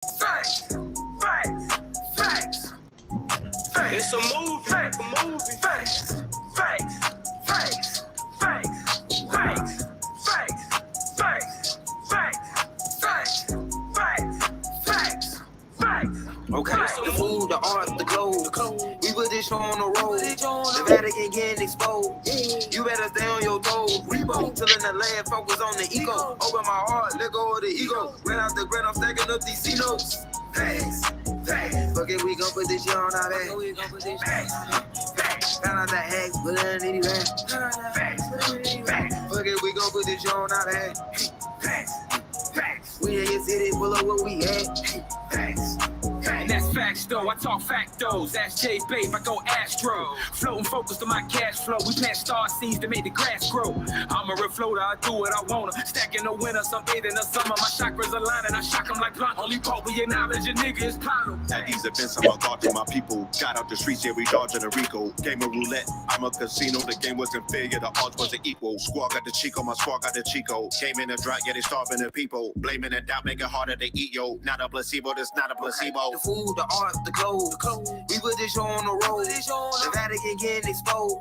Facts, facts, facts, facts. It's a movie, facts, a movie. Facts, facts, facts, facts, facts, facts, facts, facts, facts, facts, facts. Okay, the food, the art, the clothes. We put this show on the road. The Vatican getting exposed. You better stay on your toes. Repo, tilling the land, focus on the ego. Open my heart, let go of the ego. Ran out the grant, I'm stacking up these C-notes. Facts, facts. Fuck it, we gon' put this shit on our back. Found out the hacks, put it in the bag. Fuck it, we gon' put this shit on our back. We in your city, pull up where we at. Facts. And that's facts though, I talk factos. Ask J Babe, I go Astro. Floating focused on my cash flow. We plant star seeds to make the grass grow. I'm a real floater, I do what I wanna. Stack in the winter, some in the summer. My chakras align and I shock them like blunt. Only part we acknowledge a nigga is problem. At these events, I'm a thought to my people. Got out the streets, yeah, we dodging a Rico. Game of roulette, I'm a casino. The game wasn't fair, yeah, the odds wasn't equal. Squad got the Chico, my squad got the Chico. Came in a drought, yeah, they starving the people. Blaming the doubt, make it harder to eat, yo. Not a placebo, that's not a placebo. The food, the art, the clothes. We put this show on the road. The Vatican getting exposed.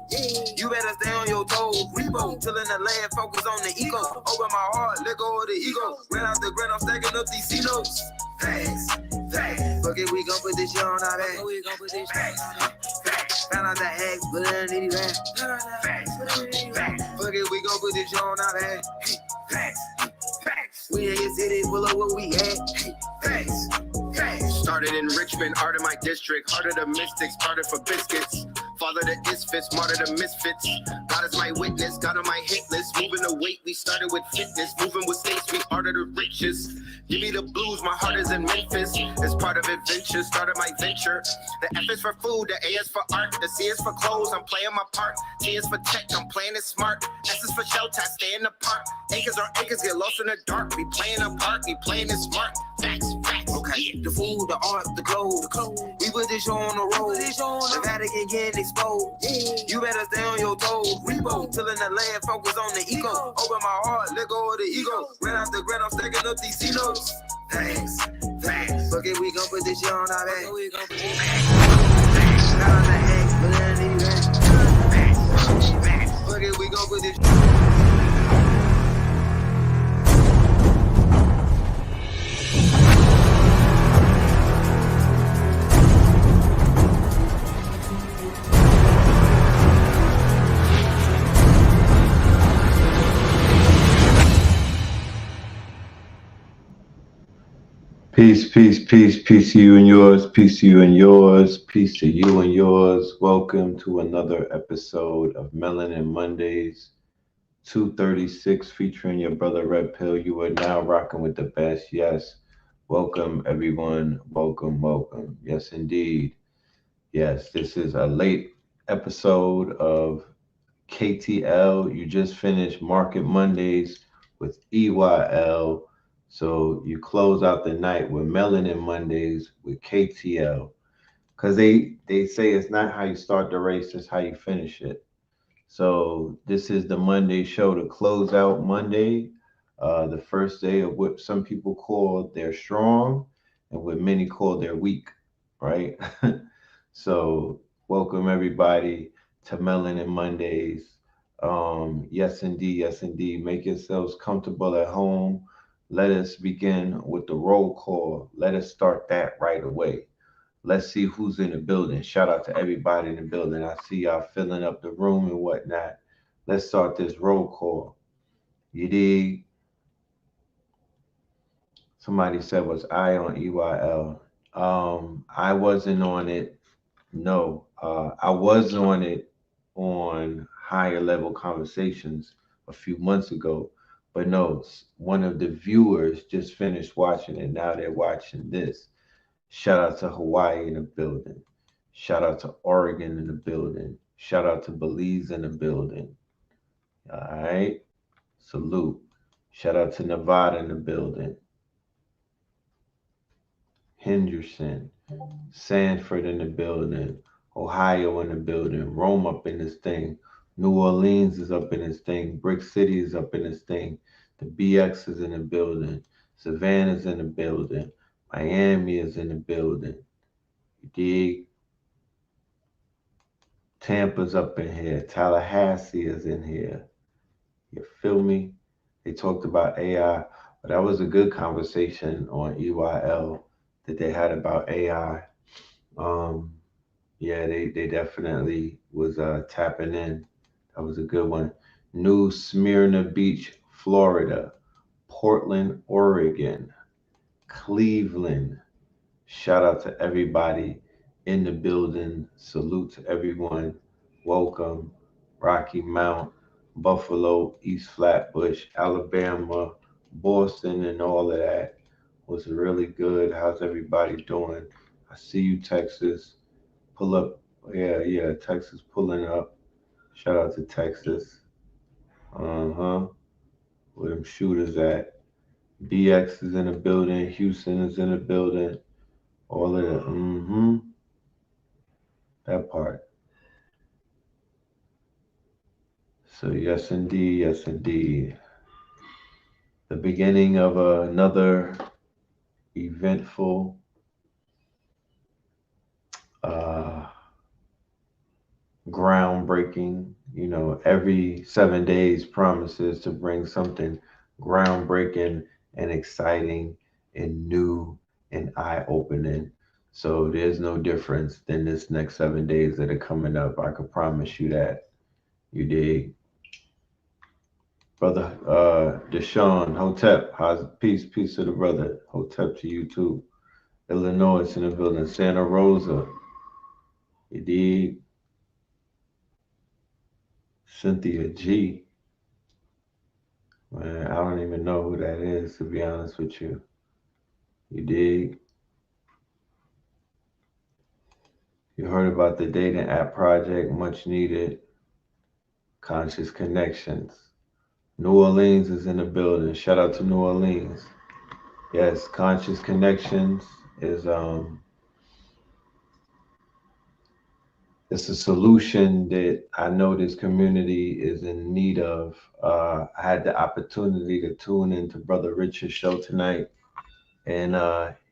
You better stay on your toes. Repo, tilling the land, focus on the ego. Open my heart, let go of the ego. Ran out the grant, I'm stacking up these C-notes. Facts, facts. Fuck it, we gon' put this shit on our back. Found out the hacks, put it in the bag. Fuck it, we gon' put this shit on our back. We in your city, pull up where we at. Facts, facts. Started in Richmond, art of my district. Heart of the mystics, started for biscuits. Father the isfits, martyr the misfits. God is my witness, God on my hit list. Moving the weight, we started with fitness. Moving with states, we art of the richest. Give me the blues, my heart is in Memphis. It's part of adventure, started my venture. The F is for food, the A is for art. The C is for clothes, I'm playing my part. T is for tech, I'm playing it smart. S is for shelter, I stay in the park. Acres on acres, get lost in the dark. We playing a part, we playing it smart. Facts, facts. Okay, the food, the art, the clothes. We put this show on the road. The Vatican getting exposed. You better stay on your toes. Repo, tilling the land, focus on the ego. Open my heart, let go of the ego. Ran out the grant, I'm stacking up these C-notes. Facts, facts. Fuck it, we gon' put this shit on our back. Found out the hacks, put it in the bag. Fuck it, we gon' put this Peace, peace, peace, peace to you and yours, peace to you and yours, peace to you and yours. Welcome to another episode of Melanin Mondays, 236, featuring your brother Red Pill. You are now rocking with the best. Yes, welcome everyone. Welcome, welcome. Yes, indeed. Yes, this is a late episode of KTL. You just finished Market Mondays with EYL. So you close out the night with Melanin Mondays with KTL. Because they say it's not how you start the race, it's how you finish it. So this is the Monday show to close out Monday, the first day of what some people call their strong and what many call their weak, right? So welcome everybody to Melanin Mondays. Yes, indeed. Make yourselves comfortable at home. Let us begin with the roll call. Let us start that right away. Let's see who's in the building. Shout out to everybody in the building. I see y'all filling up the room and whatnot. Let's start this roll call. You dig? Somebody said, was I on EYL? I wasn't on it. No, I was on it on higher level conversations a few months ago. But no, one of the viewers just finished watching it. Now they're watching this. Shout out to Hawaii in the building. Shout out to Oregon in the building. Shout out to Belize in the building. All right. Salute. Shout out to Nevada in the building. Henderson. Sanford in the building. Ohio in the building. Rome up in this thing. New Orleans is up in this thing. Brick City is up in this thing. The BX is in the building. Savannah's in the building. Miami is in the building. You dig? Tampa's up in here. Tallahassee is in here. You feel me? They talked about AI, but that was a good conversation on EYL that they had about AI. Um, yeah, they definitely was tapping in. That was a good one. New Smyrna Beach, Florida, Portland, Oregon, Cleveland. Shout out to everybody in the building. Salute to everyone. Welcome. Rocky Mount, Buffalo, East Flatbush, Alabama, Boston, and all of that was really good. How's everybody doing? I see you, Texas. Pull up. Yeah, Texas pulling up. Shout out to Texas. Uh-huh. Where them shooters at? BX is in the building. Houston is in the building. All of that. Mm-hmm. That part. So yes, indeed. Yes, indeed. The beginning of another eventful uh, groundbreaking. You know, every 7 days promises to bring something groundbreaking and exciting and new and eye opening. So there's no difference than this next 7 days that are coming up. I could promise you that. You dig? Brother Deshaun, Hotep, how's peace to the brother. Hotep to you too. Illinois in the building. Santa Rosa. You dig? Cynthia G. Man, I don't even know who that is, to be honest with you. You dig? You heard about the dating app project, much needed. Conscious Connections. New Orleans is in the building. Shout out to New Orleans. Yes, Conscious Connections is it's a solution that I know this community is in need of. I had the opportunity to tune into Brother Richard's show tonight, and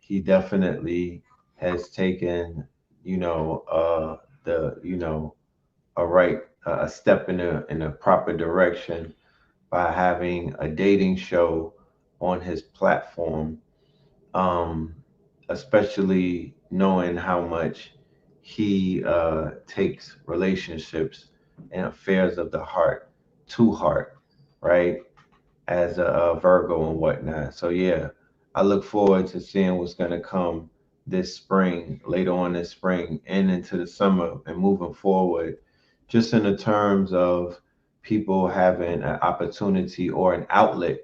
he definitely has taken, the a step in a proper direction by having a dating show on his platform, um, especially knowing how much he takes relationships and affairs of the heart to heart, right? As a Virgo and whatnot. So yeah, I look forward to seeing what's going to come this spring, later on this spring, and into the summer, and moving forward, just in the terms of people having an opportunity or an outlet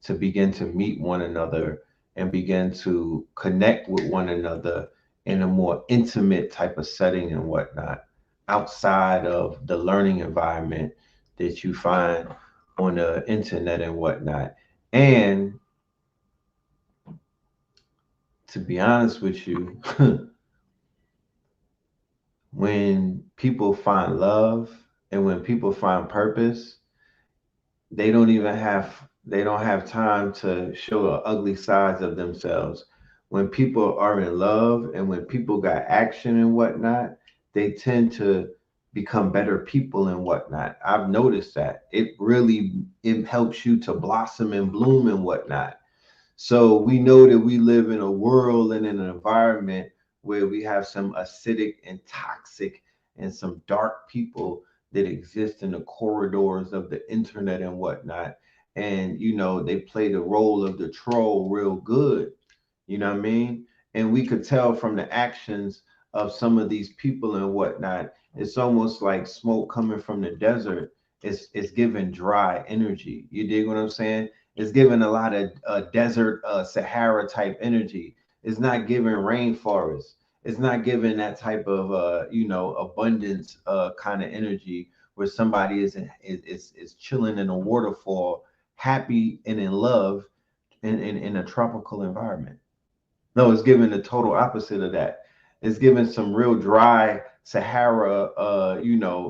to begin to meet one another and begin to connect with one another in a more intimate type of setting and whatnot, outside of the learning environment that you find on the internet and whatnot. And to be honest with you, when people find love and when people find purpose, they don't have time to show the ugly sides of themselves. When people are in love and when people got action and whatnot, they tend to become better people and whatnot. I've noticed that it helps you to blossom and bloom and whatnot. So we know that we live in a world and in an environment where we have some acidic and toxic and some dark people that exist in the corridors of the internet and whatnot. And, they play the role of the troll real good. You know what I mean? And we could tell from the actions of some of these people and whatnot, it's almost like smoke coming from the desert. It's giving dry energy. You dig what I'm saying? It's giving a lot of desert, Sahara type energy. It's not giving rainforest. It's not giving that type of abundance kind of energy where somebody is chilling in a waterfall, happy and in love in a tropical environment. No, it's giving the total opposite of that. It's giving some real dry Sahara,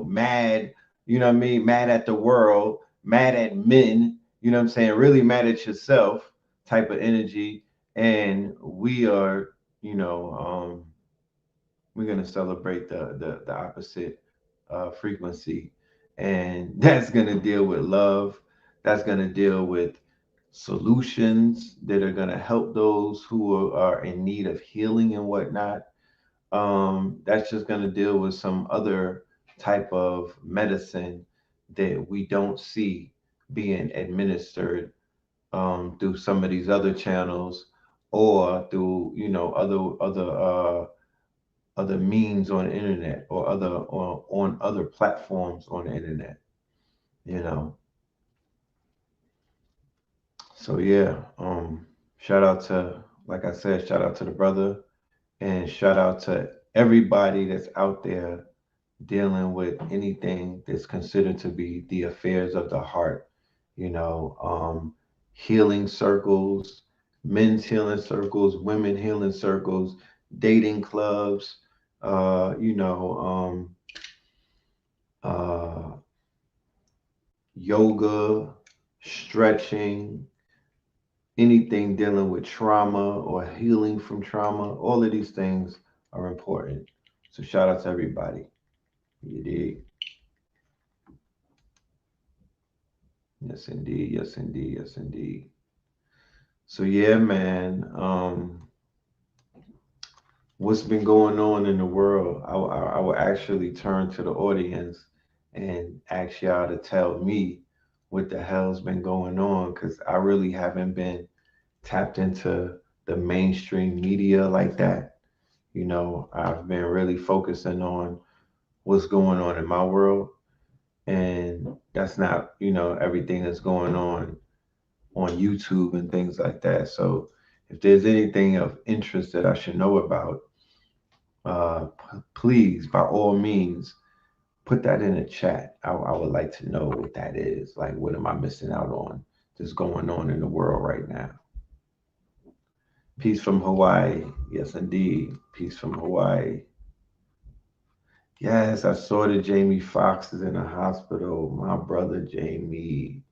mad, you know what I mean? Mad at the world, mad at men, you know what I'm saying? Really mad at yourself type of energy. And we are, we're going to celebrate the opposite frequency. And that's going to deal with love. That's going to deal with solutions that are going to help those who are in need of healing and whatnot. That's just going to deal with some other type of medicine that we don't see being administered through some of these other channels, or through other means on the internet, or on other platforms on the internet. You know, so yeah. Shout out to, like I said, shout out to the brother, and shout out to everybody that's out there dealing with anything that's considered to be the affairs of the heart. You know, healing circles, men's healing circles, women healing circles, dating uh, you know, um, uh, yoga, stretching, anything dealing with trauma or healing from trauma. All of these things are important. So shout out to everybody. You dig? Yes, indeed. Yes, indeed. Yes, indeed. So yeah, man. What's been going on in the world? I will actually turn to the audience and ask y'all to tell me what the hell's been going on, because I really haven't been tapped into the mainstream media like that. I've been really focusing on what's going on in my world, and that's not, everything that's going on YouTube and things like that. So if there's anything of interest that I should know about, please, by all means, put that in the chat. I would like to know what that is. Like, what am I missing out on that's going on in the world right now? Peace from Hawaii. Yes, indeed. Peace from Hawaii. Yes, I saw that Jamie Foxx is in the hospital. My brother Jamie.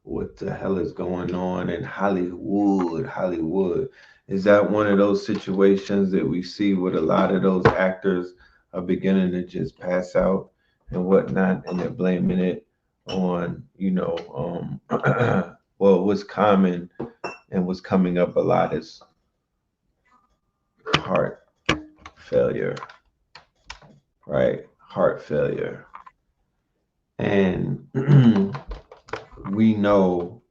What the hell is going on in Hollywood? Hollywood. Is that one of those situations that we see with a lot of those actors are beginning to just pass out and whatnot, and they're blaming it on, well, what's common and what's coming up a lot is heart failure, right? Heart failure. And we know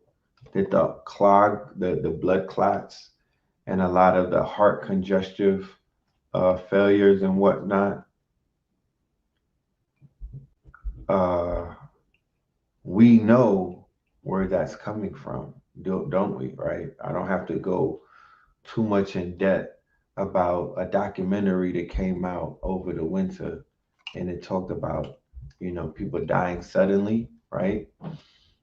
that the blood clots and a lot of the heart congestive failures and whatnot, uh, we know where that's coming from, don't we? Right? I don't have to go too much in depth about a documentary that came out over the winter, and it talked about, people dying suddenly, right?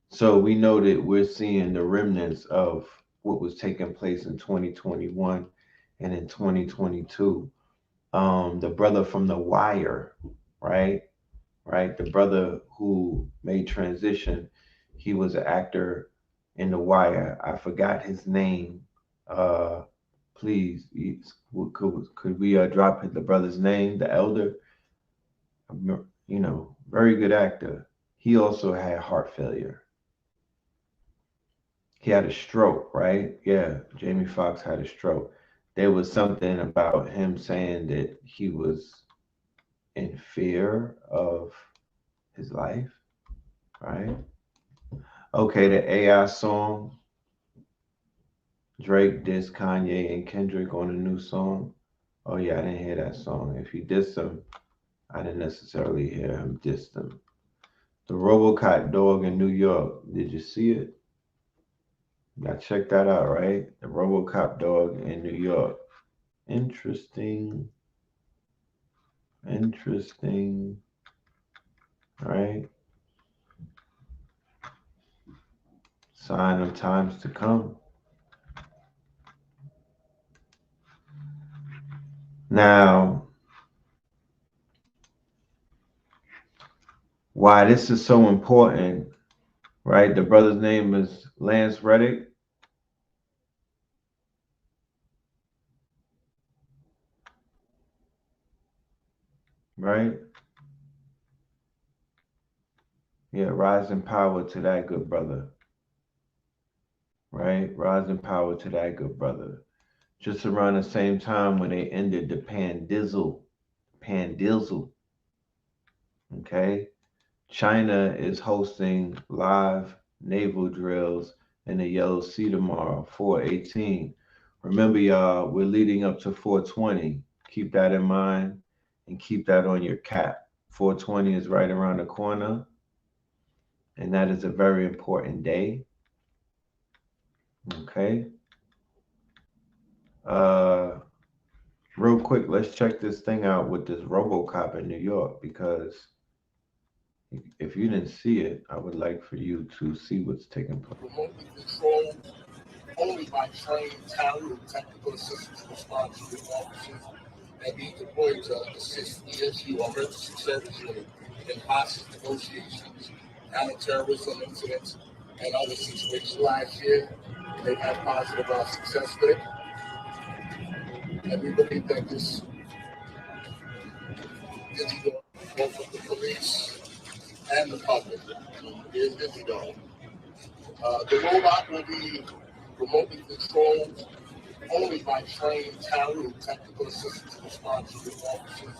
So we know that we're seeing the remnants of what was taking place in 2021 and in 2022. The brother from The Wire, right? Right? The brother who made transition, he was an actor in The Wire. I forgot his name. Uh, Please, could we drop the brother's name, the elder? Very good actor. He also had heart failure. He had a stroke, right? Yeah, Jamie Foxx had a stroke. There was something about him saying that he was in fear of his life, right? Okay, the AI song, Drake dissed Kanye and Kendrick on a new song. Oh yeah, I didn't hear that song. If he dissed them, I didn't necessarily hear him diss them. The Robocop dog in New York, did you see it? Y'all check that out, right? The Robocop dog in New York. Interesting. Interesting. Right? Sign of times to come. Now, why this is so important, right? The brother's name is Lance Reddick. right? Yeah, rise in power to that good brother, right? Rise in power to that good brother. Just around the same time when they ended the pandizzle, okay? China is hosting live naval drills in the Yellow Sea tomorrow, 4/18. Remember, y'all, we're leading up to 420. Keep that in mind and keep that on your cap. 420 is right around the corner, and that is a very important day. Okay. Uh, Real quick, let's check this thing out with this RoboCop in New York because if you didn't see it, I would like for you to see what's taking place. Remotely controlled only by trained, talented, technical assistance responsible officers that be deployed to assist ESU emergency service unit in hostage negotiations, counterterrorism incidents, and other situations. Last year, they had positive success with it, and we believe that this digital, both of the police and the public, is digital. The robot will be remotely controlled only by trained, talented, technical assistance responsible officers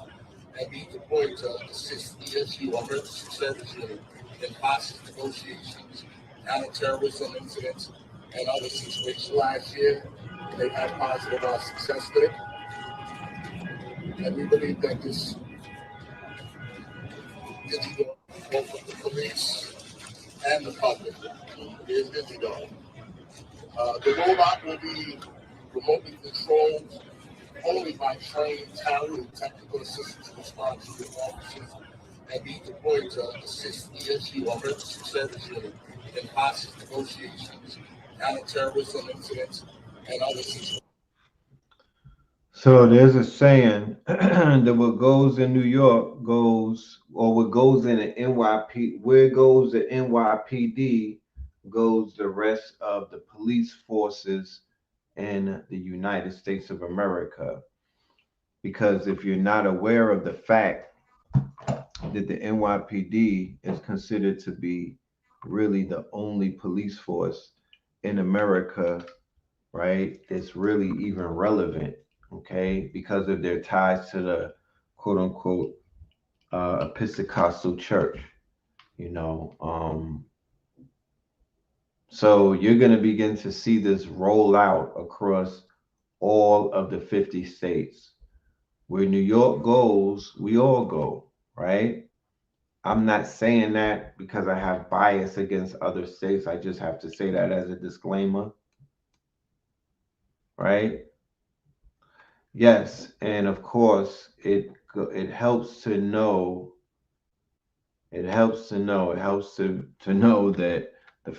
and be deployed to assist ESU emergency service unit in hostage negotiations, counterterrorism incidents, and other situations. Last year, they had positive success with it, and we believe that this digital, both of the police and the public, is digital. The robot will be remotely controlled only by trained, talented, technical assistance responsible officers and be deployed to assist ESU emergency service unit in hostage negotiations, counterterrorism incidents, and other situations. So there's a saying that what goes in New York goes, or what goes in the NYP, where goes the NYPD goes the rest of the police forces in the United States of America. Because if you're not aware of the fact that the NYPD is considered to be really the only police force in America, right, that's really even relevant, okay, because of their ties to the quote unquote Episcopal Church, you know. So you're going to begin to see this roll out across all of the 50 states. Where New York goes, we all go, right? I'm not saying that because I have bias against other states. I just have to say that as a disclaimer, right? Yes, and of course, it helps to know. It helps to know that the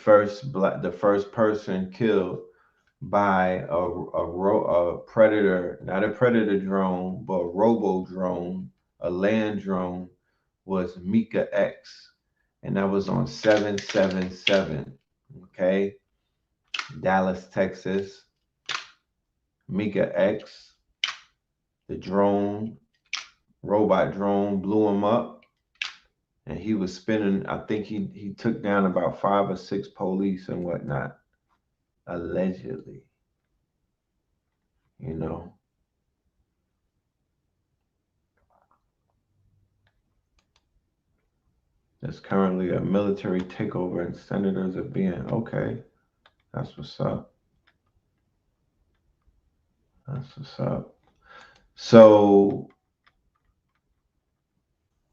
first person killed by a predator, not a predator drone, but a robo drone, a land drone, was Mika X, and that was on 7/7/7. Okay, Dallas, Texas. Mika X, the drone, robot drone, blew him up, and he was spinning. I think he took down about 5 or 6 police and whatnot, allegedly. You know. There's currently a military takeover and senators are being okay. That's what's up. That's what's up. So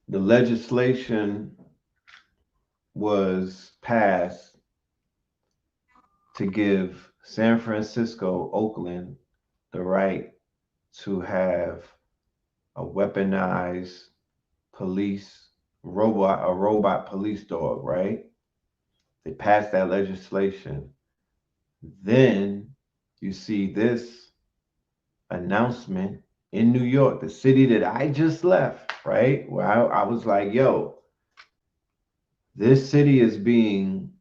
the legislation was passed to give San Francisco, Oakland, the right to have a weaponized police a robot police dog, right? They passed that legislation. Then you see this announcement in New York, the city that I just left, right? Where I was like, yo, this city is being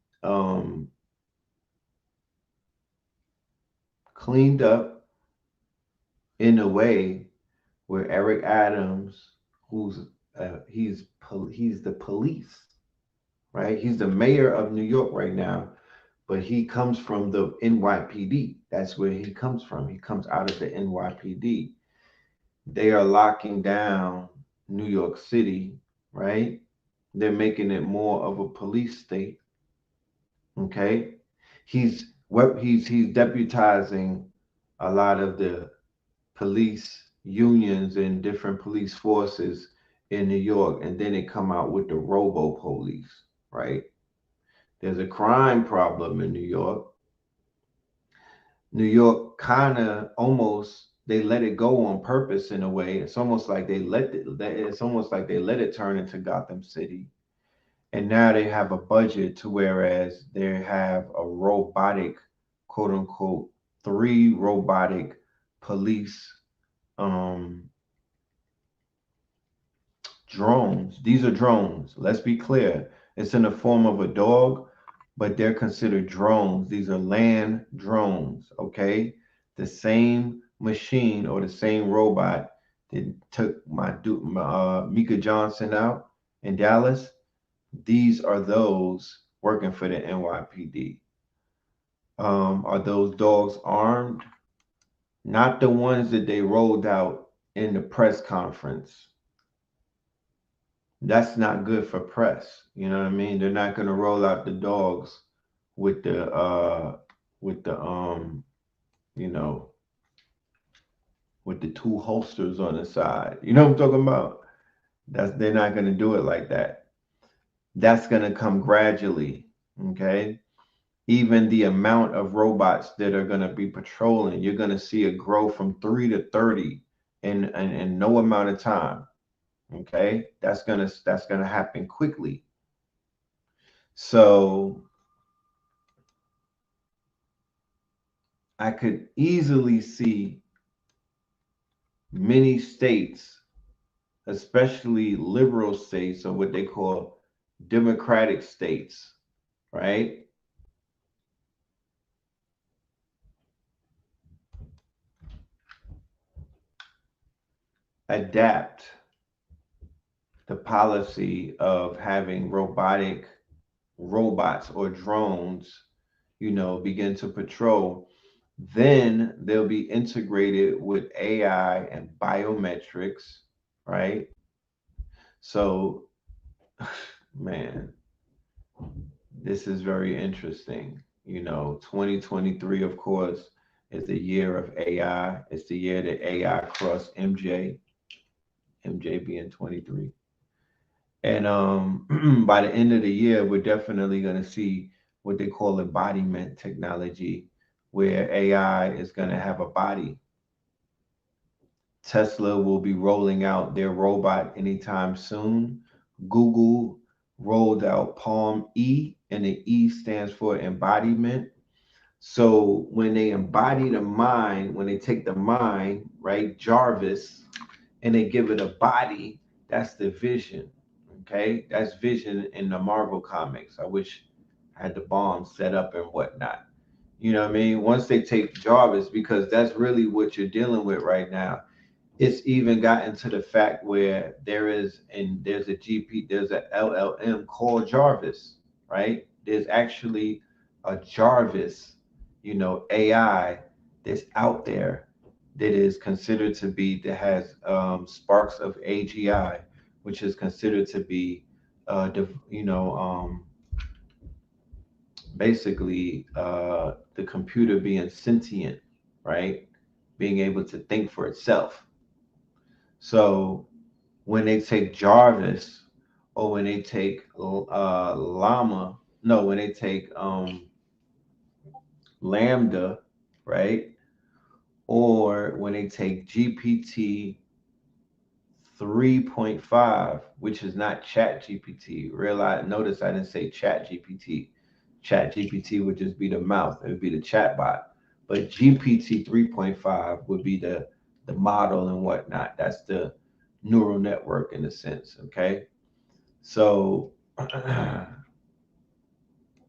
cleaned up in a way where Eric Adams, who's he's the police, right? He's the mayor of New York right now, but he comes from the NYPD. That's where he comes from. He comes out of the NYPD. They are locking down New York City, right? They're making it more of a police state. Okay, he's deputizing a lot of the police unions and different police forces in New York, and then they come out with the robo police, right? There's a crime problem in New York. New York kind of almost they let it go on purpose in a way. It's almost like it's almost like they let it turn into Gotham City. And now they have a budget to whereas they have a robotic, quote unquote, three robotic police um drones. These are drones. Let's be clear. It's in the form of a dog, but they're considered drones. These are land drones, okay? The same machine or the same robot that took Mika Johnson out in Dallas. These are those working for the NYPD. Are those dogs armed? Not the ones that they rolled out in the press conference. That's not good for press. You know what I mean? They're not going to roll out the dogs with the you know with the two holsters on the side. You know what I'm talking about? They're not going to do it like that. That's going to come gradually. Okay. Even the amount of robots that are going to be patrolling, you're going to see it grow from 3 to 30 in no amount of time. Okay, that's gonna happen quickly. So I could easily see many states, especially liberal states or what they call democratic states, right? Adapt the policy of having robots or drones, begin to patrol. Then they'll be integrated with AI and biometrics, right? So, man, this is very interesting. 2023, of course, is the year of AI. It's the year that AI crossed MJ being 23. And by the end of the year, we're definitely going to see what they call embodiment technology, where AI is going to have a body. Tesla will be rolling out their robot anytime soon. Google rolled out Palm E, and the E stands for embodiment. So when they embody the mind, when they take the mind, right, Jarvis, and they give it a body, that's the vision. Okay, that's vision in the Marvel comics. I wish I had the bomb set up and whatnot. You know what I mean? Once they take Jarvis, because that's really what you're dealing with right now. It's even gotten to the fact where there's a LLM called Jarvis, right? There's actually a Jarvis, AI that's out there that is considered to be that has sparks of AGI, which is considered to be, basically the computer being sentient, right? Being able to think for itself. So when they take Jarvis or when they take Llama, no, when they take Lambda, right? Or when they take GPT 3.5, which is not Chat GPT. Notice I didn't say Chat GPT. Chat GPT would just be the mouth, it would be the chat bot. But GPT 3.5 would be the model and whatnot. That's the neural network in a sense. Okay. So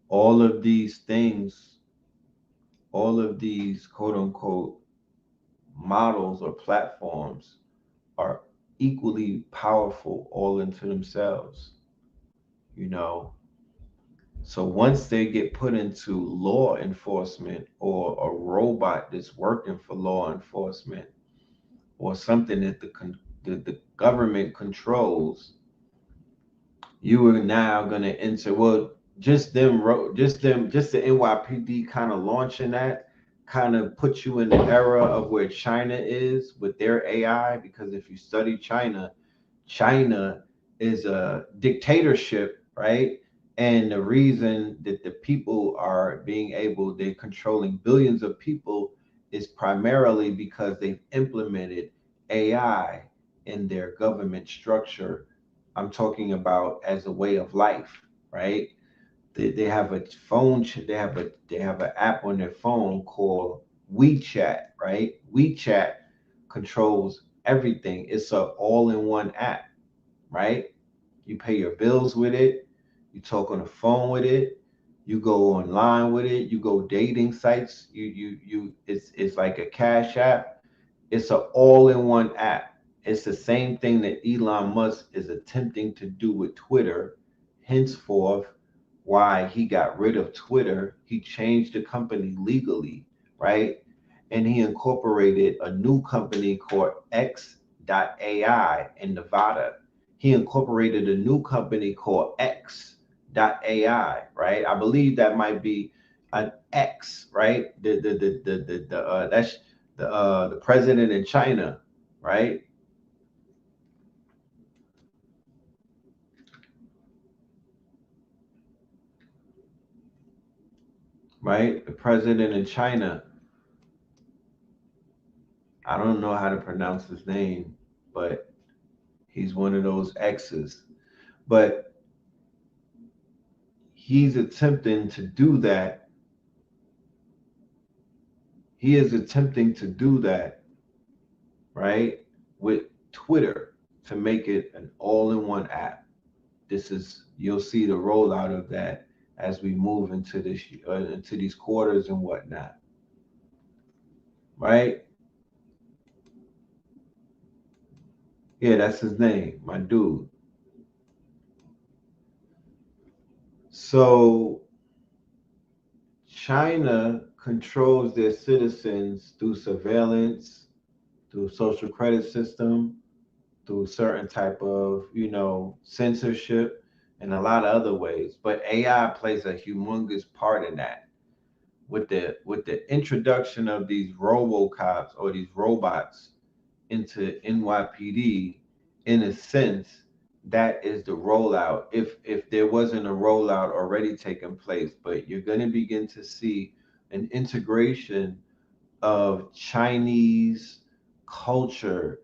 all of these things, all of these quote unquote models or platforms are equally powerful all into themselves, you know. So once they get put into law enforcement or a robot that's working for law enforcement or something that the government controls, you are now going to enter. Well, just the NYPD kind of launching that kind of puts you in the era of where China is with their AI. Because if you study China, China is a dictatorship, right? And the reason that the people are being able, they're controlling billions of people, is primarily because they've implemented AI in their government structure. I'm talking about as a way of life, right? They have a phone, they have an app on their phone called WeChat, right? WeChat controls everything. It's a all-in-one app, right? You pay your bills with it, you talk on the phone with it, you go online with it, you go dating sites, it's like a cash app. It's an all-in-one app. It's the same thing that Elon Musk is attempting to do with Twitter. Henceforth, why he got rid of Twitter, he changed the company legally, right? And he incorporated a new company called X.AI in Nevada. He incorporated a new company called X.AI, right? I believe that might be an X, right? That's the president in China, right? Right? The president in China. I don't know how to pronounce his name, but he's one of those X's. But he's attempting to do that. He is attempting to do that, right? With Twitter to make it an all-in-one app. This is you'll see the rollout of that as we move into this into these quarters and whatnot, right? Yeah, that's his name, my dude. So China controls their citizens through surveillance, through social credit system, through certain type of, censorship and a lot of other ways. But AI plays a humongous part in that. With the introduction of these robocops or these robots into NYPD, in a sense, that is the rollout. If there wasn't a rollout already taking place, but you're going to begin to see an integration of Chinese culture,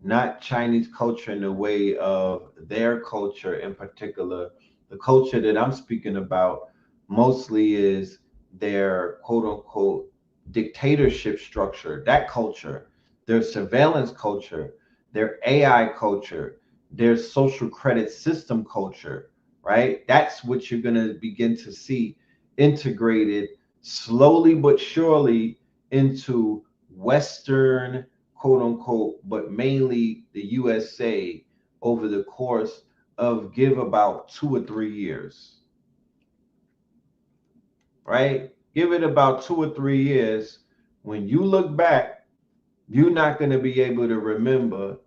not Chinese culture in the way of their culture in particular. The culture that I'm speaking about mostly is their quote unquote dictatorship structure, that culture, their surveillance culture, their AI culture, their social credit system culture, right? That's what you're going to begin to see integrated slowly but surely into Western, quote unquote, but mainly the USA over the course of give about 2 or 3 years, right? Give it about 2 or 3 years. When you look back, you're not going to be able to remember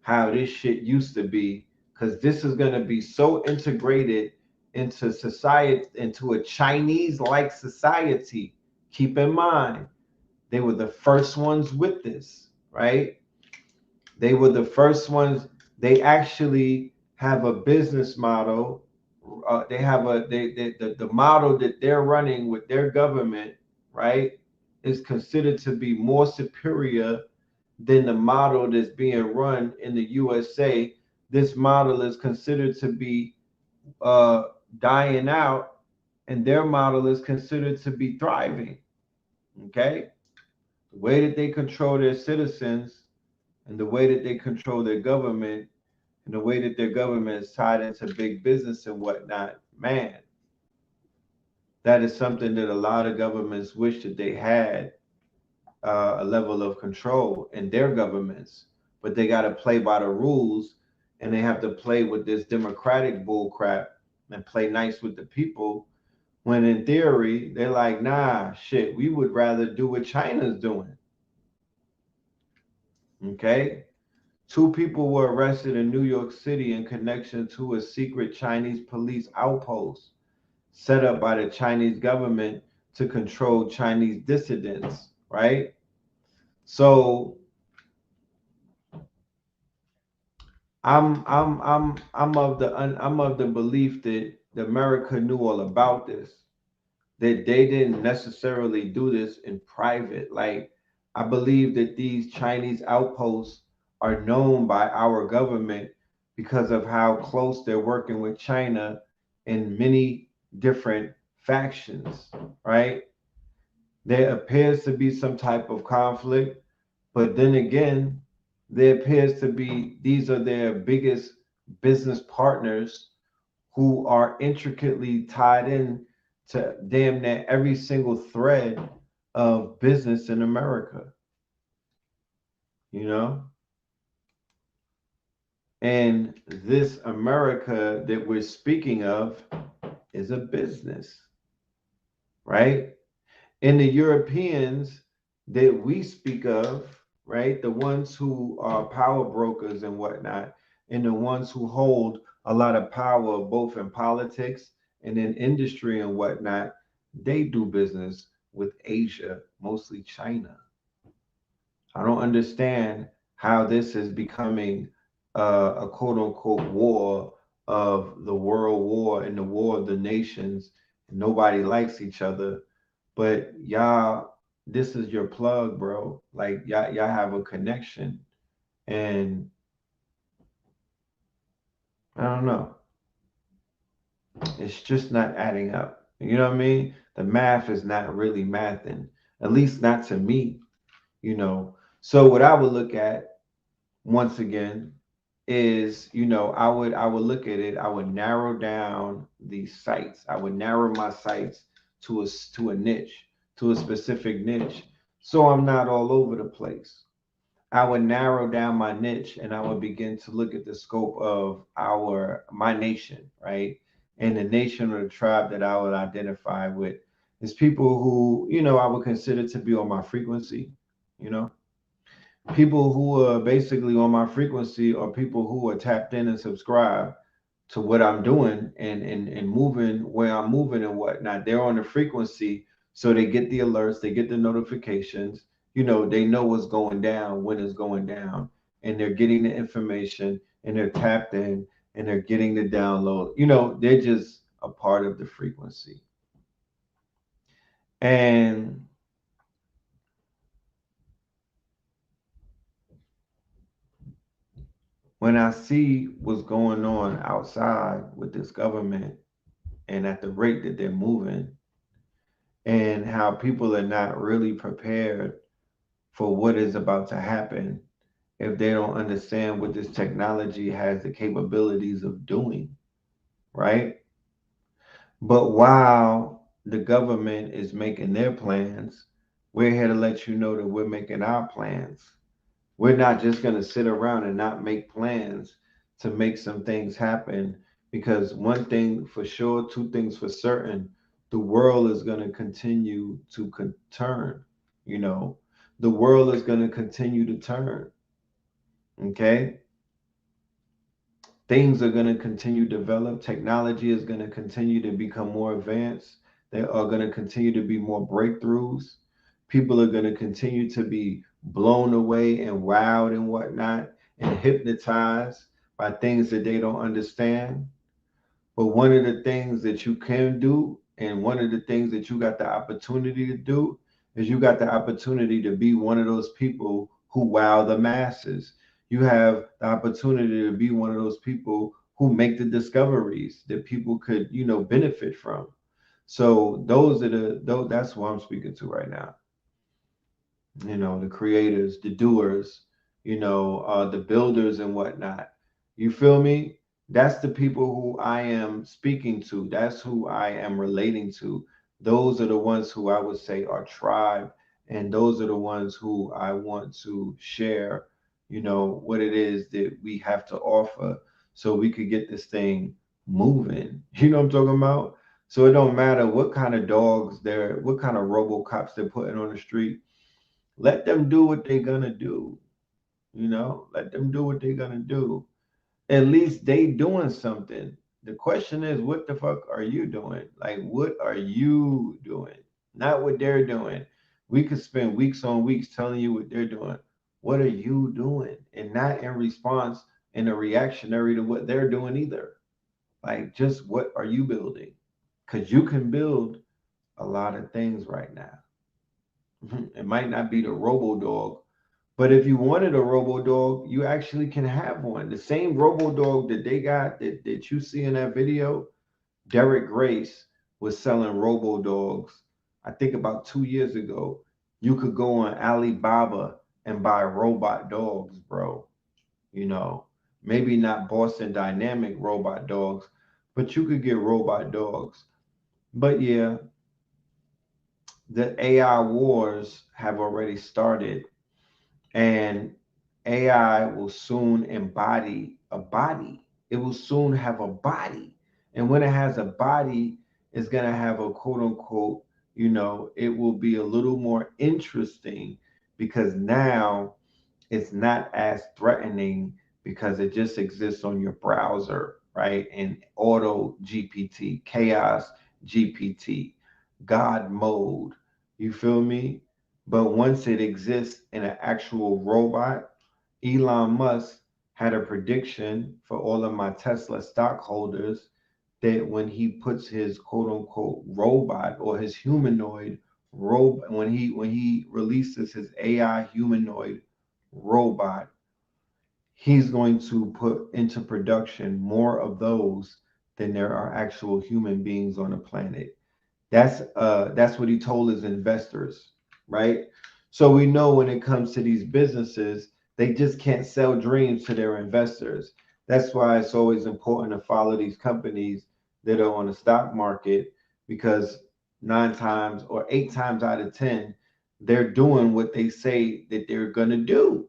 how this shit used to be because this is going to be so integrated into society, into a Chinese like society. Keep in mind, they were the first ones with this, right? They were the first ones. They actually have a business model. They have the model that they're running with their government, right, is considered to be more superior than the model that's being run in the USA. This model is considered to be uh, dying out, and their model is considered to be thriving. Okay, the way that they control their citizens and the way that they control their government and the way that their government is tied into big business and whatnot, man, that is something that a lot of governments wish that they had a level of control in their governments. but they got to play by the rules, and they have to play with this democratic bull crap and play nice with the people. When in theory, they're like, nah, shit, we would rather do what China's doing. Okay? Two people were arrested in New York City in connection to a secret Chinese police outpost set up by the Chinese government to control Chinese dissidents, right? So I'm of the belief that America knew all about this, that they didn't necessarily do this in private. Like, I believe that these Chinese outposts are known by our government because of how close they're working with China in many different factions, right? There appears to be some type of conflict, but then again, there appears to be these are their biggest business partners who are intricately tied in to damn near every single thread of business in America, you know? And this America that we're speaking of is a business, right? And the Europeans that we speak of, right? The ones who are power brokers and whatnot, and the ones who hold a lot of power both in politics and in industry and whatnot, they do business with Asia, mostly China. I don't understand how this is becoming a quote unquote war of the world war and the war of the nations. Nobody likes each other, but y'all, this is your plug, bro. Like y'all have a connection, and I don't know. It's just not adding up. You know what I mean? The math is not really mathing, at least not to me. You know. So what I would look at once again is, I would look at it. I would narrow down these sites. I would narrow my sites to a niche, to a specific niche, so I'm not all over the place. I would narrow down my niche, and I would begin to look at the scope of my nation, right? And the nation or the tribe that I would identify with is people who, I would consider to be on my frequency, you know. People who are basically on my frequency are people who are tapped in and subscribe to what I'm doing and moving where I'm moving and whatnot. They're on the frequency, so they get the alerts, they get the notifications. They know what's going down, when it's going down, and they're getting the information, and they're tapped in, and they're getting the download. They're just a part of the frequency. And when I see what's going on outside with this government and at the rate that they're moving, and how people are not really prepared for what is about to happen if they don't understand what this technology has the capabilities of doing, right? But while the government is making their plans, we're here to let you know that we're making our plans. We're not just going to sit around and not make plans to make some things happen, because one thing for sure, two things for certain, the world is going to continue to turn. You know, the world is going to continue to turn. Okay. Things are going to continue to develop. Technology is going to continue to become more advanced. There are going to continue to be more breakthroughs. People are going to continue to be blown away and wowed and whatnot and hypnotized by things that they don't understand. But one of the things that you can do, and one of the things that you got the opportunity to do, is you got the opportunity to be one of those people who wow the masses. You have the opportunity to be one of those people who make the discoveries that people could, benefit from. So that's who I'm speaking to right now. The creators, the doers, the builders and whatnot. You feel me? That's the people who I am speaking to. That's who I am relating to. Those are the ones who I would say are tribe. And those are the ones who I want to share, you know, what it is that we have to offer so we could get this thing moving. You know what I'm talking about? So it don't matter what kind of dogs they're, what kind of RoboCops they're putting on the street. Let them do what they're gonna do. You know, let them do what they're gonna do. At least they doing something. The question is, what the fuck are you doing? Like, what are you doing? Not what they're doing. We could spend weeks on weeks telling you what they're doing. What are you doing? And not in response and a reactionary to what they're doing either. Like, just what are you building? Because you can build a lot of things right now. It might not be the robo dog, but if you wanted a robo dog, you actually can have one. The same robo dog that they got that you see in that video, Derek Grace was selling robo dogs. I think about 2 years ago. You could go on Alibaba and buy robot dogs, bro. You know, maybe not Boston Dynamic robot dogs, but you could get robot dogs. But yeah, the AI wars have already started, and AI will soon embody a body. It will soon have a body. And when it has a body, it's going to have a quote unquote, you know, it will be a little more interesting because now it's not as threatening because it just exists on your browser, right? And auto GPT, chaos GPT, God mode. You feel me? But once it exists in an actual robot, Elon Musk had a prediction for all of my Tesla stockholders that when he puts his quote unquote robot or his humanoid robot, when he releases his AI humanoid robot, he's going to put into production more of those than there are actual human beings on the planet. That's what he told his investors, right? So we know when it comes to these businesses, they just can't sell dreams to their investors. That's why it's always important to follow these companies that are on the stock market, because 9 times or 8 times out of 10, they're doing what they say that they're gonna do,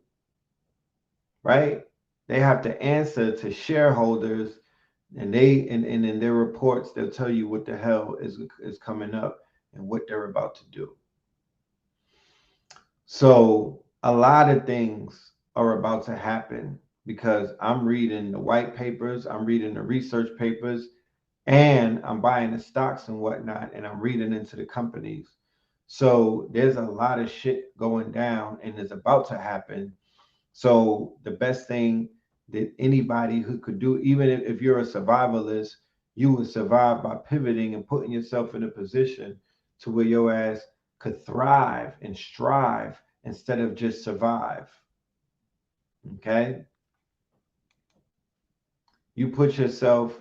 right? They have to answer to shareholders, and and in their reports they'll tell you what the hell is coming up and what they're about to do. So a lot of things are about to happen because I'm reading the white papers, I'm reading the research papers, and I'm buying the stocks and whatnot, and I'm reading into the companies. So there's a lot of shit going down and is about to happen. So the best thing that anybody who could do, even if you're a survivalist, you would survive by pivoting and putting yourself in a position to where your ass could thrive and strive instead of just survive. Okay? You pivot yourself,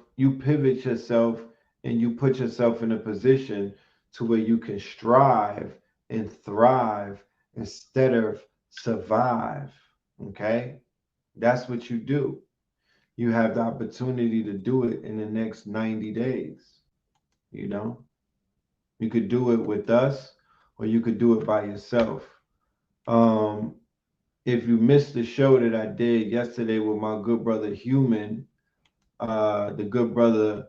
and you put yourself in a position to where you can strive and thrive instead of survive. Okay? That's what you do. You have the opportunity to do it in the next 90 days. You know, you could do it with us or you could do it by yourself. Um, if you missed the show that I did yesterday with my good brother Human, the good brother,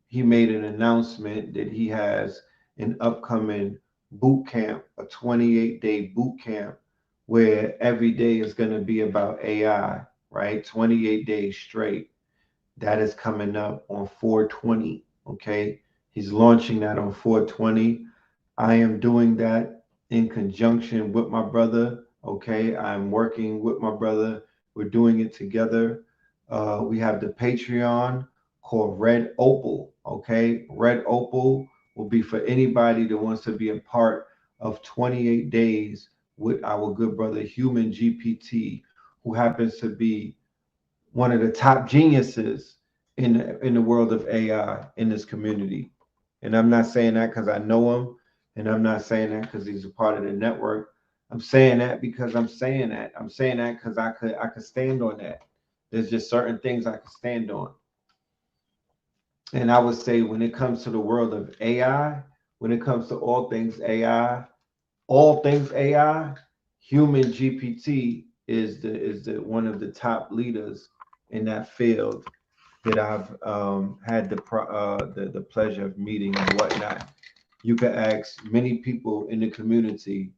he made an announcement that he has an upcoming boot camp, a 28-day boot camp, where every day is going to be about AI, right? 28 days straight. That is coming up on 420. Okay. He's launching that on 420. I am doing that in conjunction with my brother. Okay. I'm working with my brother. We're doing it together. We have the Patreon called Red Opal. Okay. Red Opal will be for anybody that wants to be a part of 28 days with our good brother, Human GPT, who happens to be one of the top geniuses in the world of AI in this community. And I'm not saying that because I know him, and I'm not saying that because he's a part of the network. I'm saying that because I'm saying that. I'm saying that because I could stand on that. There's just certain things I could stand on. And I would say when it comes to the world of AI, when it comes to all things AI, Human GPT is the one of the top leaders in that field that I've had the pleasure of meeting and whatnot. You could ask many people in the community,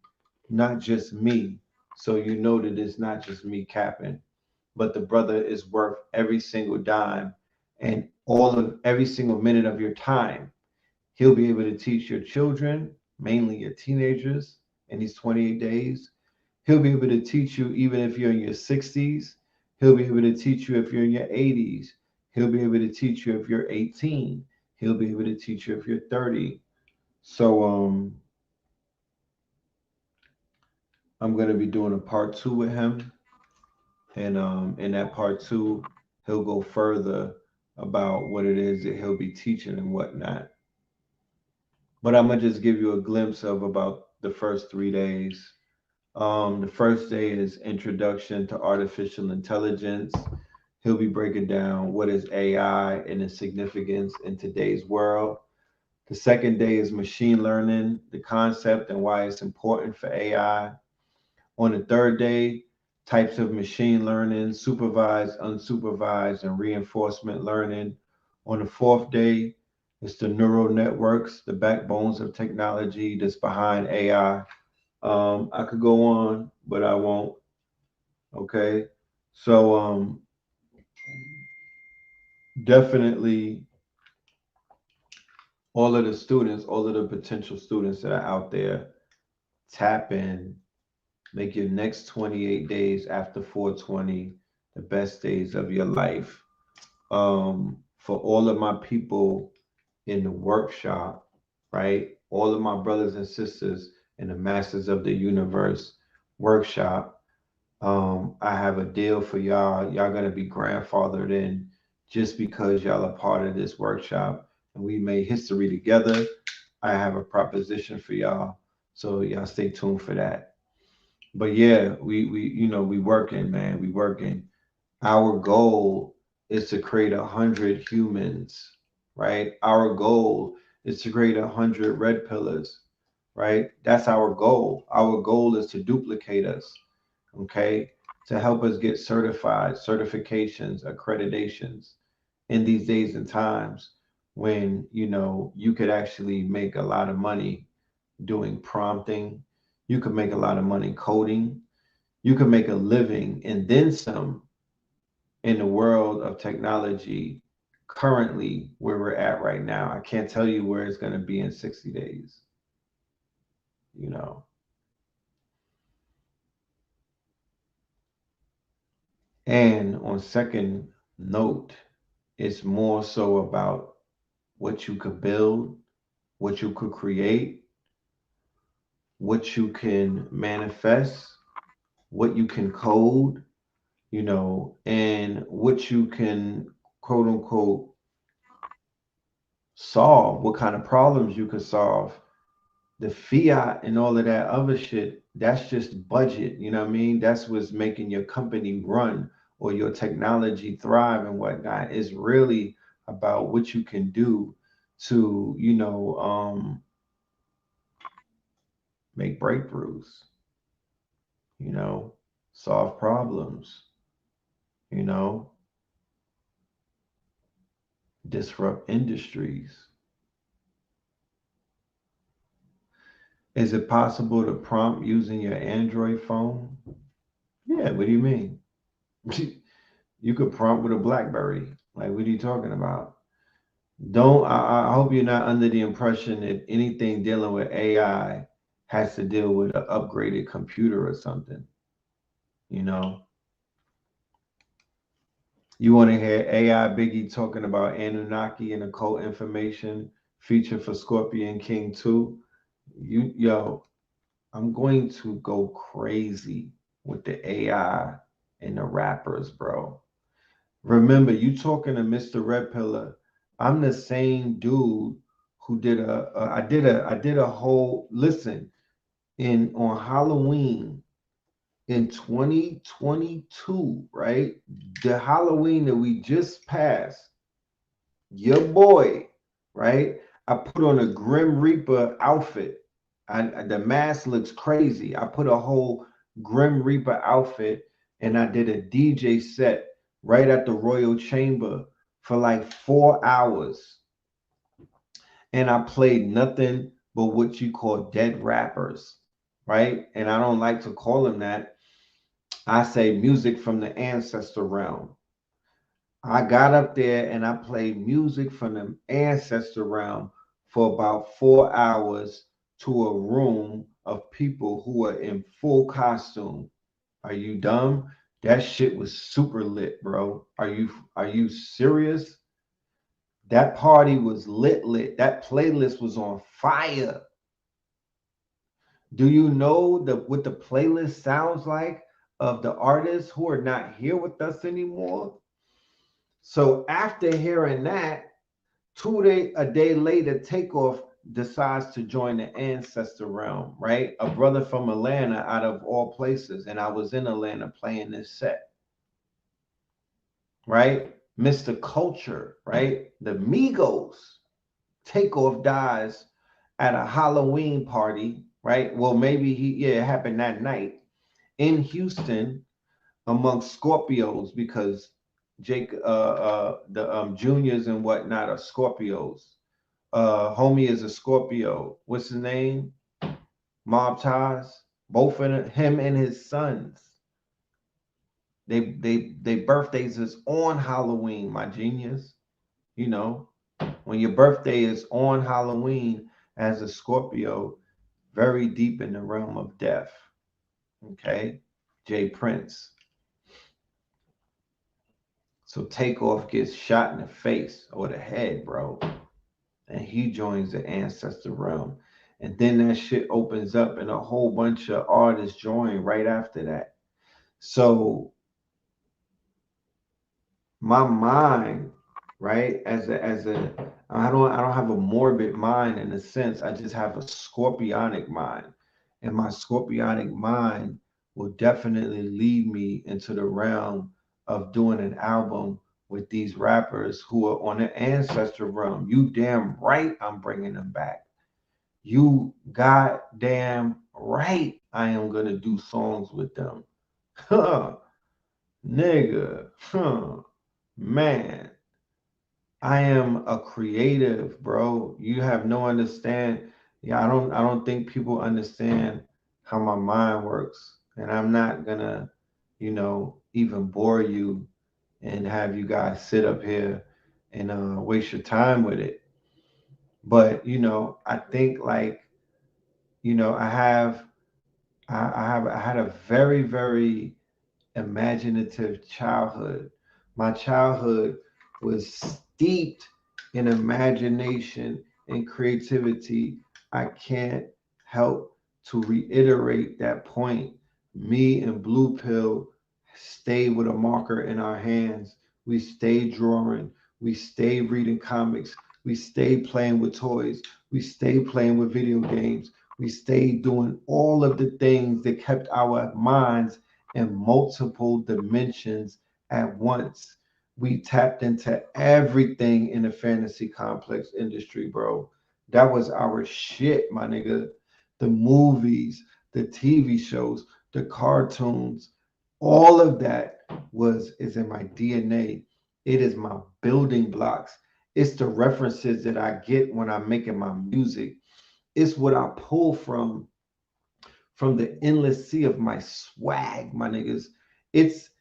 not just me, so you know that it's not just me capping, but the brother is worth every single dime and all of every single minute of your time. He'll be able to teach your children, mainly your teenagers, in these 28 days. He'll be able to teach you even if you're in your 60s. He'll be able to teach you if you're in your 80s. He'll be able to teach you if you're 18. He'll be able to teach you if you're 30. So I'm gonna be doing a part two with him, and in that part two, he'll go further about what it is that he'll be teaching and whatnot. But I'm gonna just give you a glimpse of about the first 3 days. The first day is Introduction to Artificial Intelligence. He'll be breaking down what is AI and its significance in today's world. The second day is Machine Learning, the concept and why it's important for AI. On the third day, types of machine learning, supervised, unsupervised, and reinforcement learning. On the fourth day, it's the neural networks, the backbones of technology that's behind AI. I could go on, but I won't. Okay. So definitely all of the students, all of the potential students that are out there, tap in, make your next 28 days after 420 the best days of your life. For all of my people in the workshop, right? All of my brothers and sisters in the Masters of the Universe workshop, I have a deal for y'all. Y'all gonna be grandfathered in just because y'all are part of this workshop and we made history together. I have a proposition for y'all. So y'all stay tuned for that. But yeah, we we working, man. We working. Our goal is to create 100 humans, right? Our goal is to create 100 red pillars, right? That's our goal. Our goal is to duplicate us, okay? To help us get certified, certifications, accreditations in these days and times when, you could actually make a lot of money doing prompting. You could make a lot of money coding. You could make a living and then some in the world of technology currently where we're at right now. I can't tell you where it's going to be in 60 days, you know. And on second note, it's more so about what you could build, what you could create, what you can manifest, what you can code, and what you can quote unquote solve, what kind of problems you could solve. The fiat and all of that other shit, that's just budget. You know what I mean? That's what's making your company run or your technology thrive and whatnot. It's really about what you can do to, make breakthroughs, you know, solve problems, you know, disrupt industries. Is it possible to prompt using your Android phone? Yeah, what do you mean? You could prompt with a BlackBerry. Like, what are you talking about? Don't I hope you're not under the impression that anything dealing with AI has to deal with an upgraded computer or something. You know, you want to hear AI Biggie talking about Anunnaki and occult information feature for Scorpion King 2. I'm going to go crazy with the AI and the rappers, bro. Remember, you talking to Mr. Red Pillar. I'm the same dude who did I did a whole listen in on Halloween in 2022, right? The Halloween that we just passed, your boy, right? I put on a Grim Reaper outfit. The mask looks crazy. I put a whole Grim Reaper outfit. and I did a DJ set right at the Royal Chamber for like 4 hours. And I played nothing but what you call dead rappers, right? And I don't like to call them that. I say music from the ancestor realm. I got up there and I played music from the ancestor realm for about 4 hours to a room of people who are in full costume. Are you dumb? That shit was super lit, bro. Are you serious? That party was lit. That playlist was on fire. Do you know what the playlist sounds like of the artists who are not here with us anymore? So after hearing that, a day later, Takeoff decides to join the ancestor realm, right? A brother from Atlanta out of all places. And I was in Atlanta playing this set, right? Mr. Culture, right? The Migos. Takeoff dies at a Halloween party, right? Well, maybe it happened that night in Houston amongst Scorpios because the juniors and whatnot are Scorpios. Homie is a Scorpio. What's his name? Mob Ties. Both of him and his sons. They birthdays is on Halloween, my genius. You know, when your birthday is on Halloween as a Scorpio, very deep in the realm of death. Okay, Jay Prince. So Takeoff gets shot in the face or the head, bro. And he joins the ancestor realm. And then that shit opens up and a whole bunch of artists join right after that. So my mind, right, I don't have a morbid mind in a sense. I just have a scorpionic mind. And my scorpionic mind will definitely lead me into the realm of doing an album with these rappers who are on the ancestor realm. You damn right I'm bringing them back. You goddamn right I am going to do songs with them. Huh, nigga. Huh, man. I am a creative, bro. You have no understand. Yeah, I don't think people understand how my mind works. And I'm not gonna, even bore you and have you guys sit up here and waste your time with it. But I think like, I had a very, very imaginative childhood. My childhood was steeped in imagination and creativity. I can't help to reiterate that point. Me and Blue Pill stayed with a marker in our hands. We stayed drawing. We stayed reading comics. We stayed playing with toys. We stayed playing with video games. We stayed doing all of the things that kept our minds in multiple dimensions at once. We tapped into everything in the fantasy complex industry, bro. That was our shit, my nigga. The movies, the TV shows, the cartoons, all of that is in my DNA. It is my building blocks. It's the references that I get when I'm making my music. It's what I pull from the endless sea of my swag, my niggas. It's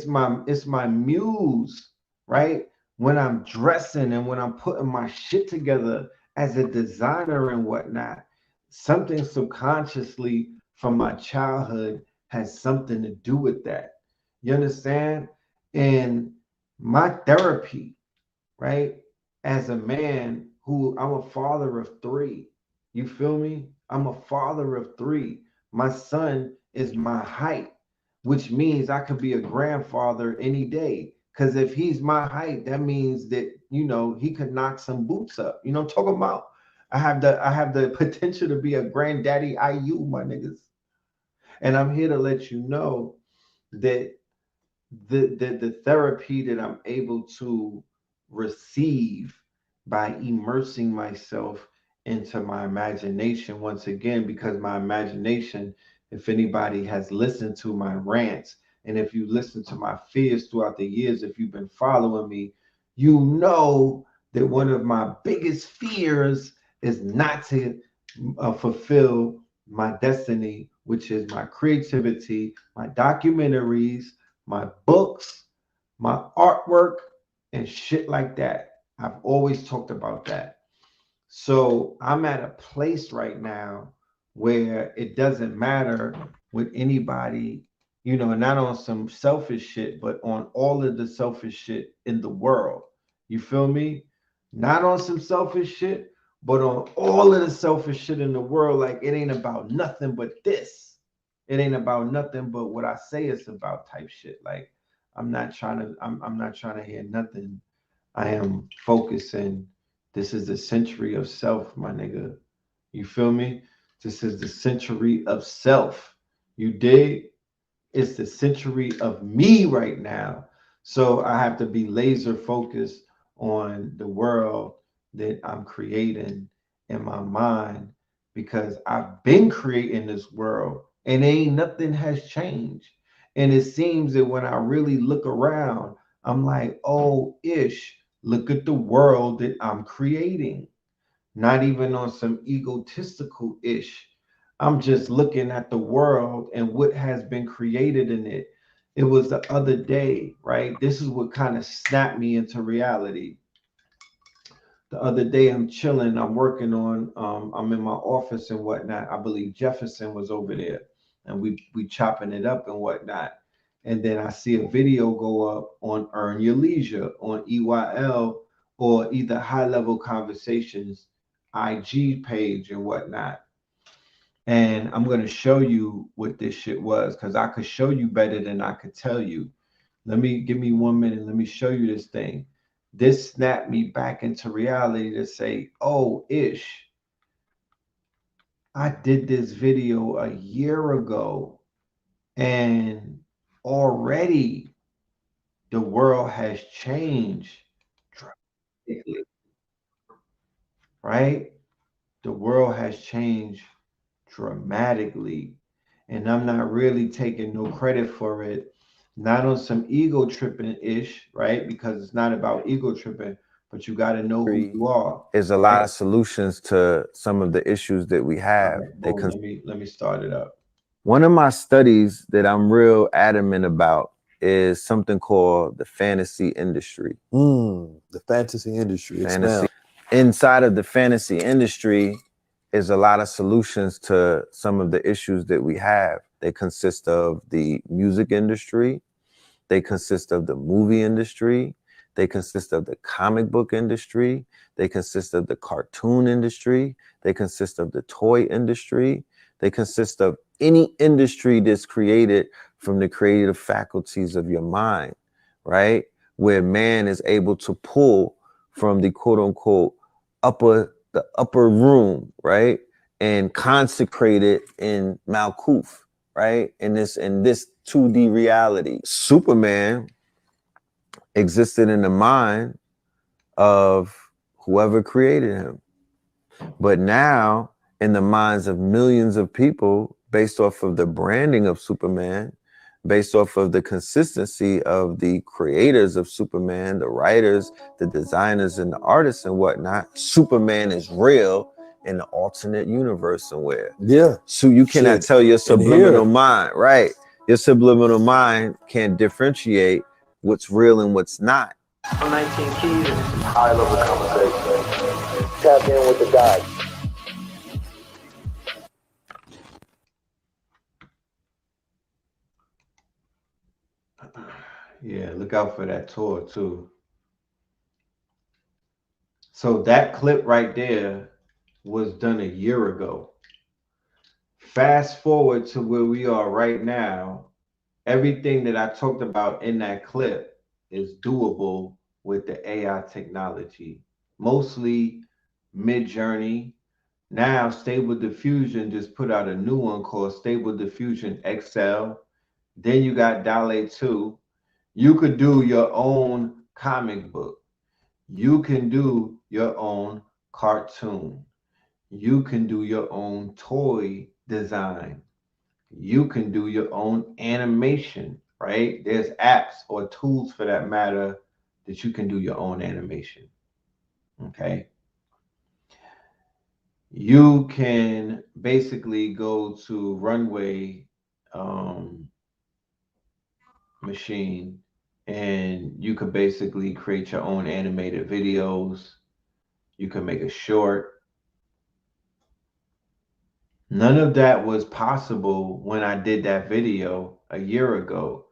my muse, right? When I'm dressing and when I'm putting my shit together as a designer and whatnot, something subconsciously from my childhood has something to do with that. You understand? And my therapy, right? As a man who I'm a father of three. You feel me? I'm a father of three. My son is my height, which means I could be a grandfather any day. Because if he's my height, that means that, he could knock some boots up. You know what I'm talking about? I have the potential to be a granddaddy IU, my niggas. And I'm here to let you know that the therapy that I'm able to receive by immersing myself into my imagination once again, because my imagination, if anybody has listened to my rants, And if you listen to my fears throughout the years, if you've been following me, you know that one of my biggest fears is not to fulfill my destiny, which is my creativity, my documentaries, my books, my artwork, and shit like that. I've always talked about that. So I'm at a place right now where it doesn't matter with anybody, you know, not on some selfish shit, but on all of the selfish shit in the world. You feel me? Not on some selfish shit, but on all of the selfish shit in the world. Like it ain't about nothing but this. It ain't about nothing but what I say it's about type shit. Like I'm not trying to hear nothing. I am focusing. This is the century of self, my nigga. You feel me? This is the century of self. You dig? It's the century of me right now. So I have to be laser focused on the world that I'm creating in my mind because I've been creating this world and ain't nothing has changed. And it seems that when I really look around, I'm like, oh, ish, look at the world that I'm creating. Not even on some egotistical ish. I'm just looking at the world and what has been created in it. It was the other day, right? This is what kind of snapped me into reality. The other day, I'm chilling, I'm working on, I'm in my office and whatnot. I believe Jefferson was over there, and we chopping it up and whatnot. And then I see a video go up on Earn Your Leisure on EYL or either High Level Conversations IG page and whatnot. And I'm gonna show you what this shit was because I could show you better than I could tell you. Let me give me 1 minute. Let me show you this thing. This snapped me back into reality to say, oh, ish, I did this video a year ago and already the world has changed drastically, right? The world has changed dramatically. And I'm not really taking no credit for it. Not on some ego tripping ish, right? Because it's not about ego tripping, but you got to know who you are. Is a lot of solutions to some of the issues that we have. Right, let me start it up. One of my studies that I'm real adamant about is something called the fantasy industry. The fantasy industry. Fantasy. Inside of the fantasy industry is a lot of solutions to some of the issues that we have. They consist of the music industry. They consist of the movie industry. They consist of the comic book industry. They consist of the cartoon industry. They consist of the toy industry. They consist of any industry that's created from the creative faculties of your mind, right? Where man is able to pull from the quote unquote the upper room, right? And consecrate it in Malkuth, right? In this 2D reality. Superman existed in the mind of whoever created him. But now, in the minds of millions of people, based off of the branding of Superman, based off of the consistency of the creators of Superman, the writers, the designers, and the artists and whatnot, Superman is real in the alternate universe somewhere. Yeah. So you cannot tell your subliminal mind, right? Your subliminal mind can't differentiate what's real and what's not. I'm 19 keys and this is high level conversation. Tap in with the guys. Yeah, look out for that tour too. So that clip right there was done a year ago. Fast forward to where we are right now. Everything that I talked about in that clip is doable with the AI technology. Mostly Mid-Journey. Now Stable Diffusion just put out a new one called Stable Diffusion XL. Then you got DALL-E 2. You could do your own comic book. You can do your own cartoon. You can do your own toy design. You can do your own animation. right? There's apps or tools for that matter that you can do your own animation. Okay. You can basically go to Runway machine and you could basically create your own animated videos. You can make a short. None of that was possible when I did that video a year ago.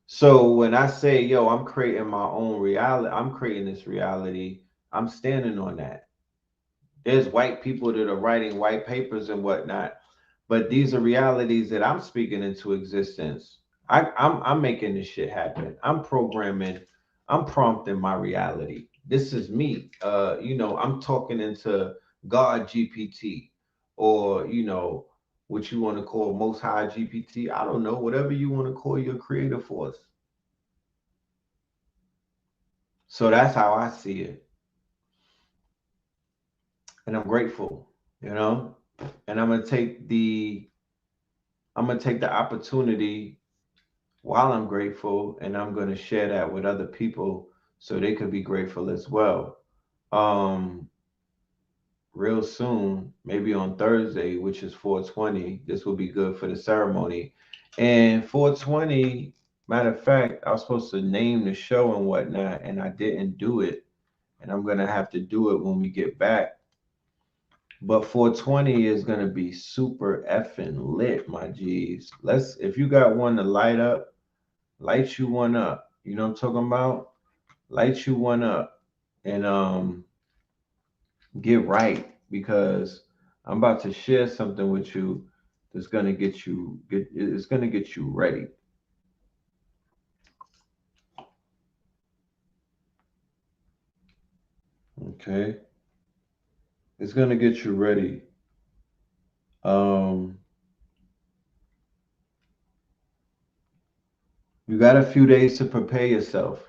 So when I say, yo, I'm creating my own reality, I'm creating this reality, I'm standing on that. There's white people that are writing white papers and whatnot, but these are realities that I'm speaking into existence. I'm making this shit happen. I'm programming, I'm prompting my reality. This is me. I'm talking into God GPT, or what you want to call Most High GPT. I don't know, whatever you want to call your creative force. So that's how I see it. And I'm grateful, and I'm gonna take the opportunity while I'm grateful, and I'm gonna share that with other people so they could be grateful as well. Um, Real soon, maybe on Thursday, which is 420, this will be good for the ceremony. And 420, matter of fact, I was supposed to name the show and whatnot, and I didn't do it. And I'm gonna have to do it when we get back. But 420 is gonna be super effing lit, my G's. If you got one to light up, light you one up. You know what I'm talking about? Light you one up and get right, because I'm about to share something with you that's gonna it's gonna get you ready. Okay. It's gonna get you ready. Um you got a few days to prepare yourself.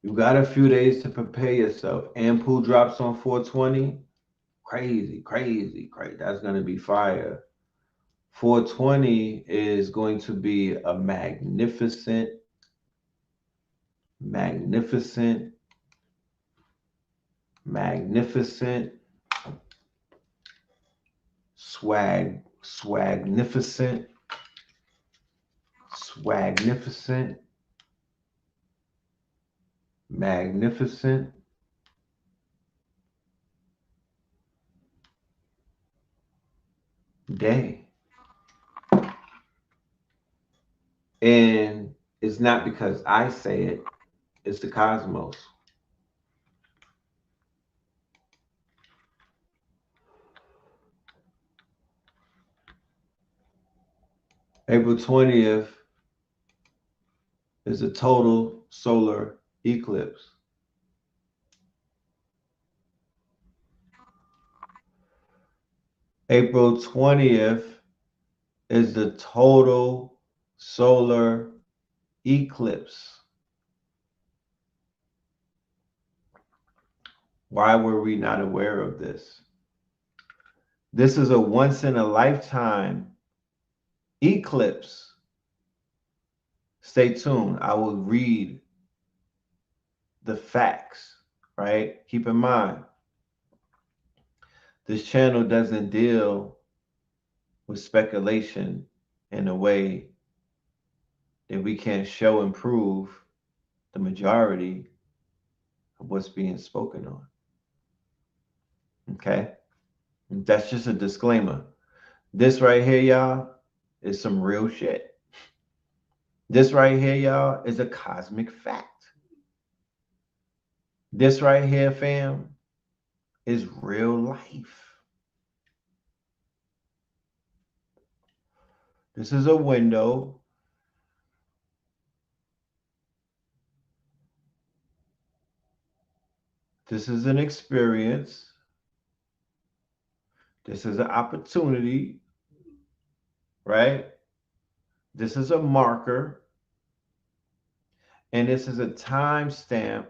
You got a few days to prepare yourself. And pool drops on 420. Crazy, crazy, crazy. That's gonna be fire. 420 is going to be a magnificent, magnificent, magnificent, swagnificent, swagnificent, magnificent day. And it's not because I say it, it's the cosmos. April 20th is a total solar eclipse. April 20th is the total solar eclipse. Why were we not aware of this? This is a once in a lifetime eclipse. Stay tuned. I will read the facts, right? Keep in mind, this channel doesn't deal with speculation in a way that we can't show and prove the majority of what's being spoken on. Okay? That's just a disclaimer. This right here, y'all, is some real shit. This right here, y'all, is a cosmic fact. This right here, fam, is real life. This is a window. This is an experience. This is an opportunity, right? This is a marker. And this is a timestamp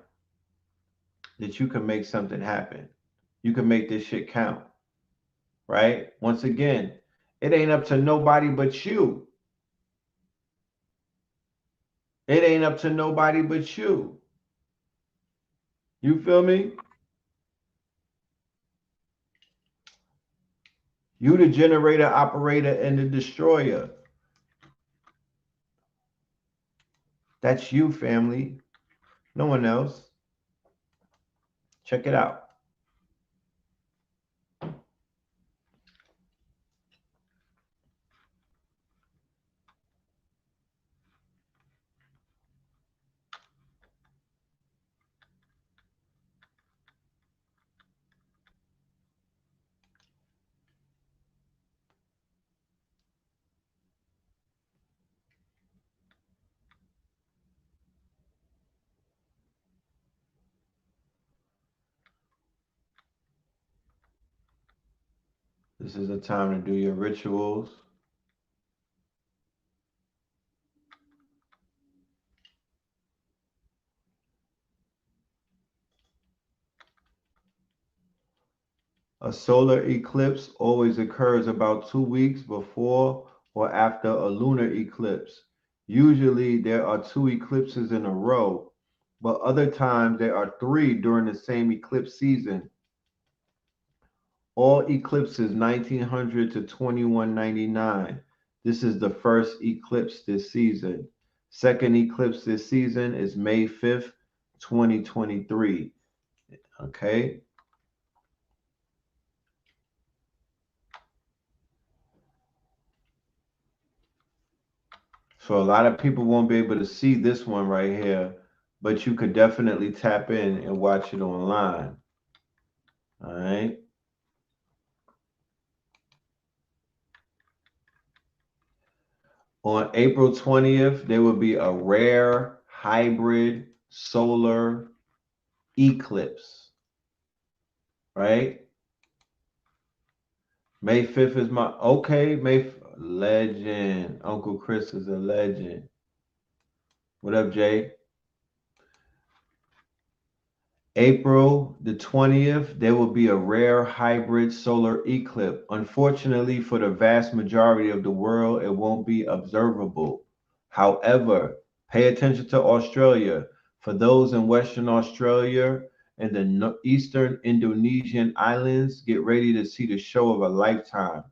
that you can make something happen. You can make this shit count, right? Once again, it ain't up to nobody but you. It ain't up to nobody but you. You feel me? You the generator, operator, and the destroyer. That's you, family. No one else. Check it out. This is the time to do your rituals. A solar eclipse always occurs about 2 weeks before or after a lunar eclipse. Usually there are 2 eclipses in a row, but other times there are 3 during the same eclipse season. All eclipses 1900 to 2199. This is the first eclipse this season. Second eclipse this season is May 5th, 2023. Okay. So a lot of people won't be able to see this one right here, but you could definitely tap in and watch it online. All right. On April 20th, there will be a rare hybrid solar eclipse. Right? May 5th is my legend. Uncle Chris is a legend. What up, Jay? April the 20th, there will be a rare hybrid solar eclipse. Unfortunately, for the vast majority of the world, it won't be observable. However, pay attention to Australia. For those in Western Australia and the eastern Indonesian islands, get ready to see the show of a lifetime.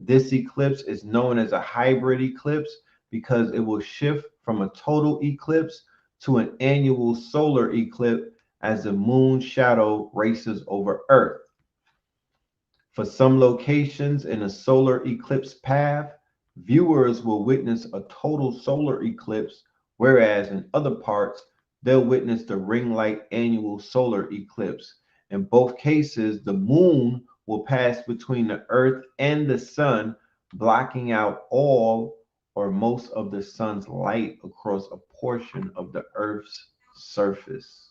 This eclipse is known as a hybrid eclipse because it will shift from a total eclipse to an annual solar eclipse as the moon's shadow races over Earth. For some locations in a solar eclipse path, viewers will witness a total solar eclipse, whereas in other parts, they'll witness the ring light annual solar eclipse. In both cases, the moon will pass between the Earth and the sun, blocking out all or most of the sun's light across a portion of the Earth's surface.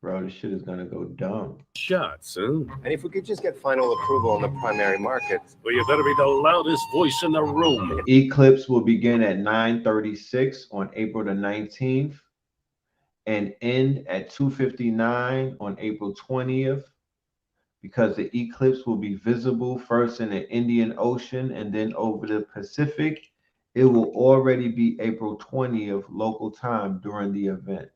Bro, this shit is gonna go dumb. Shots, huh? And if we could just get final approval on the primary market. Well, you better be the loudest voice in the room. Eclipse will begin at 9:36 on April the 19th and end at 2:59 on April 20th. Because the eclipse will be visible first in the Indian Ocean and then over the Pacific, it will already be April 20th local time during the event.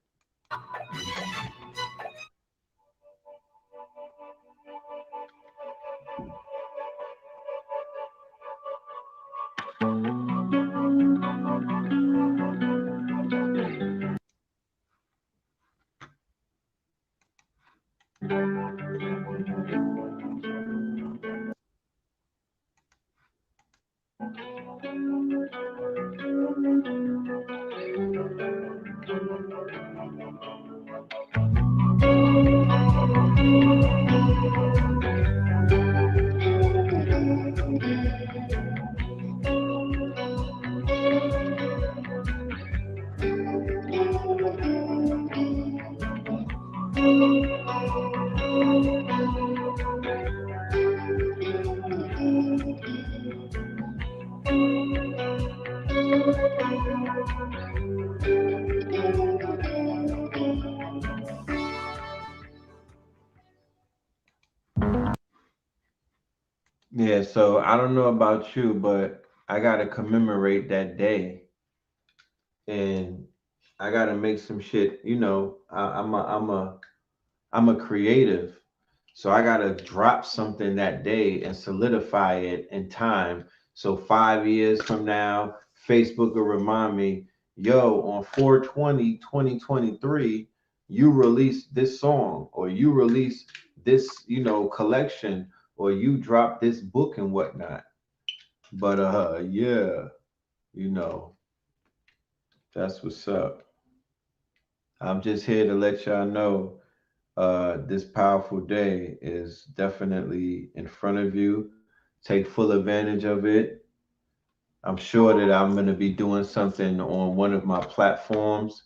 Yeah, so I don't know about you, but I gotta commemorate that day. And I gotta make some shit. I'm a creative, so I gotta drop something that day and solidify it in time. So 5 years from now, Facebook will remind me, yo, on 4/20/2023, you released this song, or you released this, collection, or you dropped this book and whatnot. But yeah, you know, that's what's up. I'm just here to let y'all know this powerful day is definitely in front of you. Take full advantage of it. I'm sure that I'm going to be doing something on one of my platforms,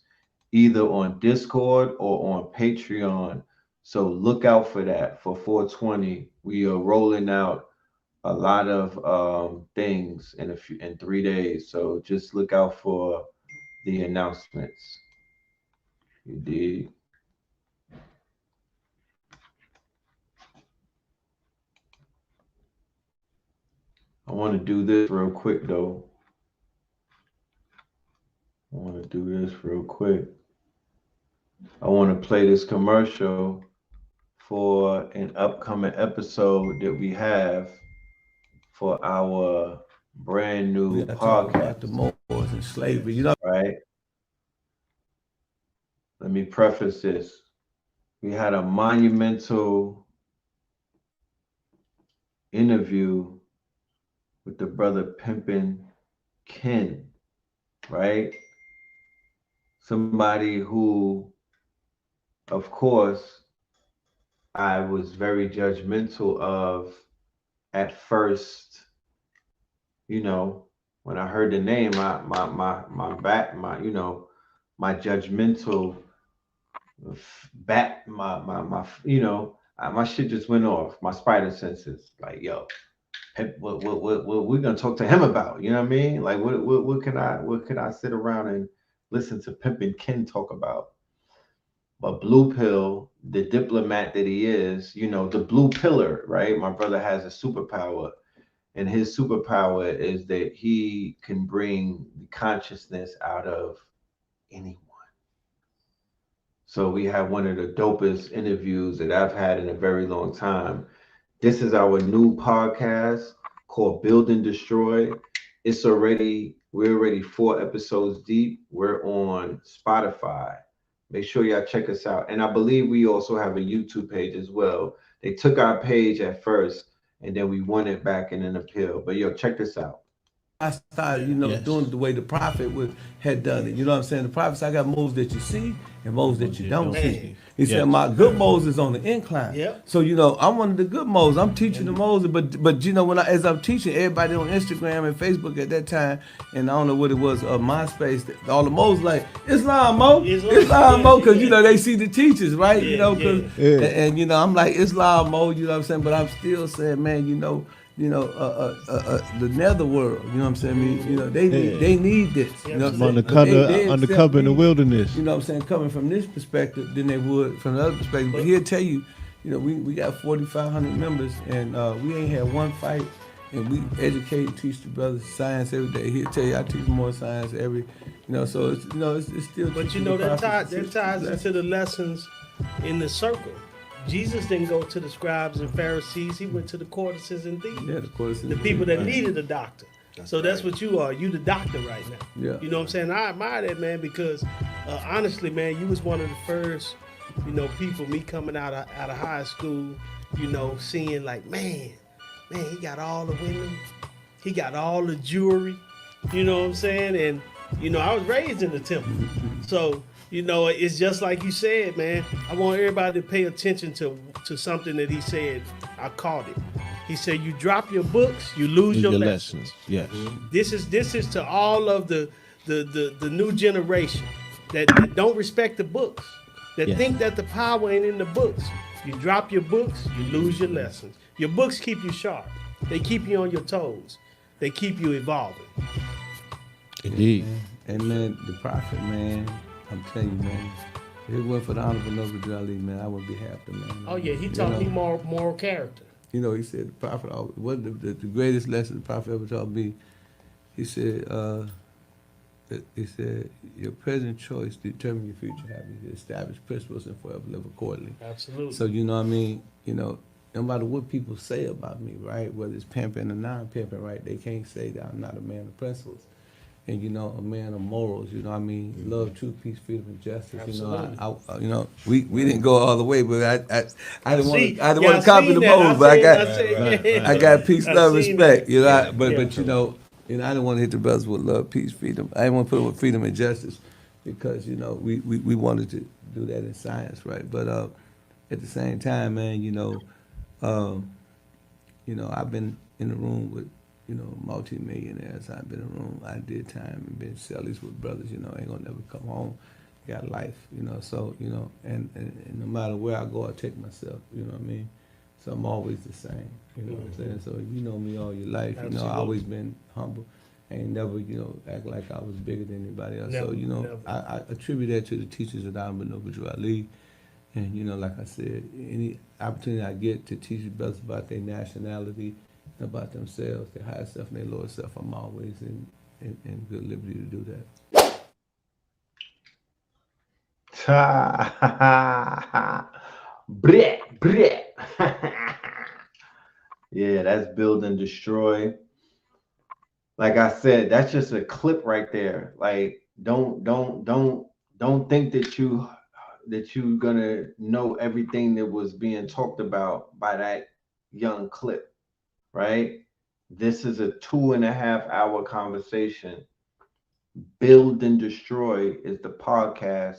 either on Discord or on Patreon. So look out for that for 420. We are rolling out a lot of things in 3 days. So just look out for the announcements. You did. I want to do this real quick though. I want to do this real quick. I want to play this commercial for an upcoming episode that we have for our brand new We got to talk about podcast. the Moors and slavery. You know, Right? Let me preface this. We had a monumental interview with the brother Pimpin' Ken, right? Somebody who, of course, I was very judgmental of at first. When I heard the name, my judgmental my shit just went off. My spider senses, like, yo, what we gonna talk to him about? You know what I mean? Like, what can I sit around and listen to Pimpin' Ken talk about? But Blue Pill, the diplomat that he is, the blue pillar, right? My brother has a superpower, and his superpower is that he can bring consciousness out of anyone. So we have one of the dopest interviews that I've had in a very long time. This is our new podcast called Build and Destroy. We're already 4 episodes deep. We're on Spotify. Make sure y'all check us out. And I believe we also have a YouTube page as well. They took our page at first, and then we won it back in an appeal. But yo, check this out. I started, doing it the way the prophet had done it. You know what I'm saying? The prophet said, I got moves that you see and moves that you don't see. He said, my good moves is on the incline. Yep. So, I'm one of the good moves. I'm teaching the moves, but as I'm teaching everybody on Instagram and Facebook at that time, and I don't know what it was, MySpace, all the moves like, Islam, Mo. Islam, Mo, because, they see the teachers, right? And I'm like, Islam, Mo, you know what I'm saying? But I'm still saying, man, the netherworld, you know what I'm saying? They need this. You know what I'm saying? Undercover in the wilderness. You know what I'm saying? Coming from this perspective than they would from the other perspective. But he'll tell you, we got 4,500 members, and we ain't had one fight, and we educate and teach the brothers science every day. He'll tell you I teach more science every, so it's still. But that ties into the lessons in the circle. Jesus didn't go to the scribes and Pharisees. He went to the courtesans and thieves. Yeah, the courtesans. The people that needed a doctor. That's what you are. You the doctor right now. Yeah. You know what I'm saying? I admire that, man, because honestly, man, you was one of the first, people, me coming out of high school, seeing like, man, he got all the women. He got all the jewelry. You know what I'm saying? And, I was raised in the temple. So, it's just like you said, man. I want everybody to pay attention to something that he said. I caught it. He said, you drop your books, you lose your lessons. Yes. This is to all of the new generation that don't respect the books, that think that the power ain't in the books. You drop your books, you lose your lessons. Your books keep you sharp. They keep you on your toes. They keep you evolving. Indeed. And man, the prophet, man, I'm telling you, man, if it wasn't for the Honorable Noble Ali, man, I wouldn't be half the man. Oh yeah, he taught me moral character. He said the prophet wasn't the greatest lesson the prophet ever taught me. He said, He said, your present choice determine your future happiness. Establish principles and forever live accordingly. Absolutely. So, you know what I mean? You know, no matter what people say about me, right? Whether it's pimping or non-pimping, right? They can't say that I'm not a man of principles. And, you know, a man of morals, you know what I mean? Love, truth, peace, freedom, and justice. Absolutely. You know, we didn't go all the way, but I didn't want Yeah, to copy the mold, but I got peace, love, respect. You know, but you know, I didn't want to hit the brothers with love, peace, freedom. I didn't want to put it with freedom and justice because, you know, we wanted to do that in science, right? But at the same time, man, I've been in the room with, multi-millionaires. I've been in the room. I did time and been cellies with brothers, ain't gonna never come home. Got life, so, and no matter where I go, I take myself, you know what I mean? So I'm always the same, you know what I'm saying? So you know me all your life, Absolutely. I always been humble. I ain't never, act like I was bigger than anybody else. So, Never. I attribute that to the teachers that I'm in Ali. And, like I said, any opportunity I get to teach the brothers about their nationality, about themselves, their higher self and their lower self, I'm always in good liberty to do that. Bleh, bleh. Yeah, that's build and destroy. Like I said, that's just a clip right there. Like, don't think that you're gonna know everything that was being talked about by that young clip, right? This is a 2.5 hour conversation. Build and Destroy is the podcast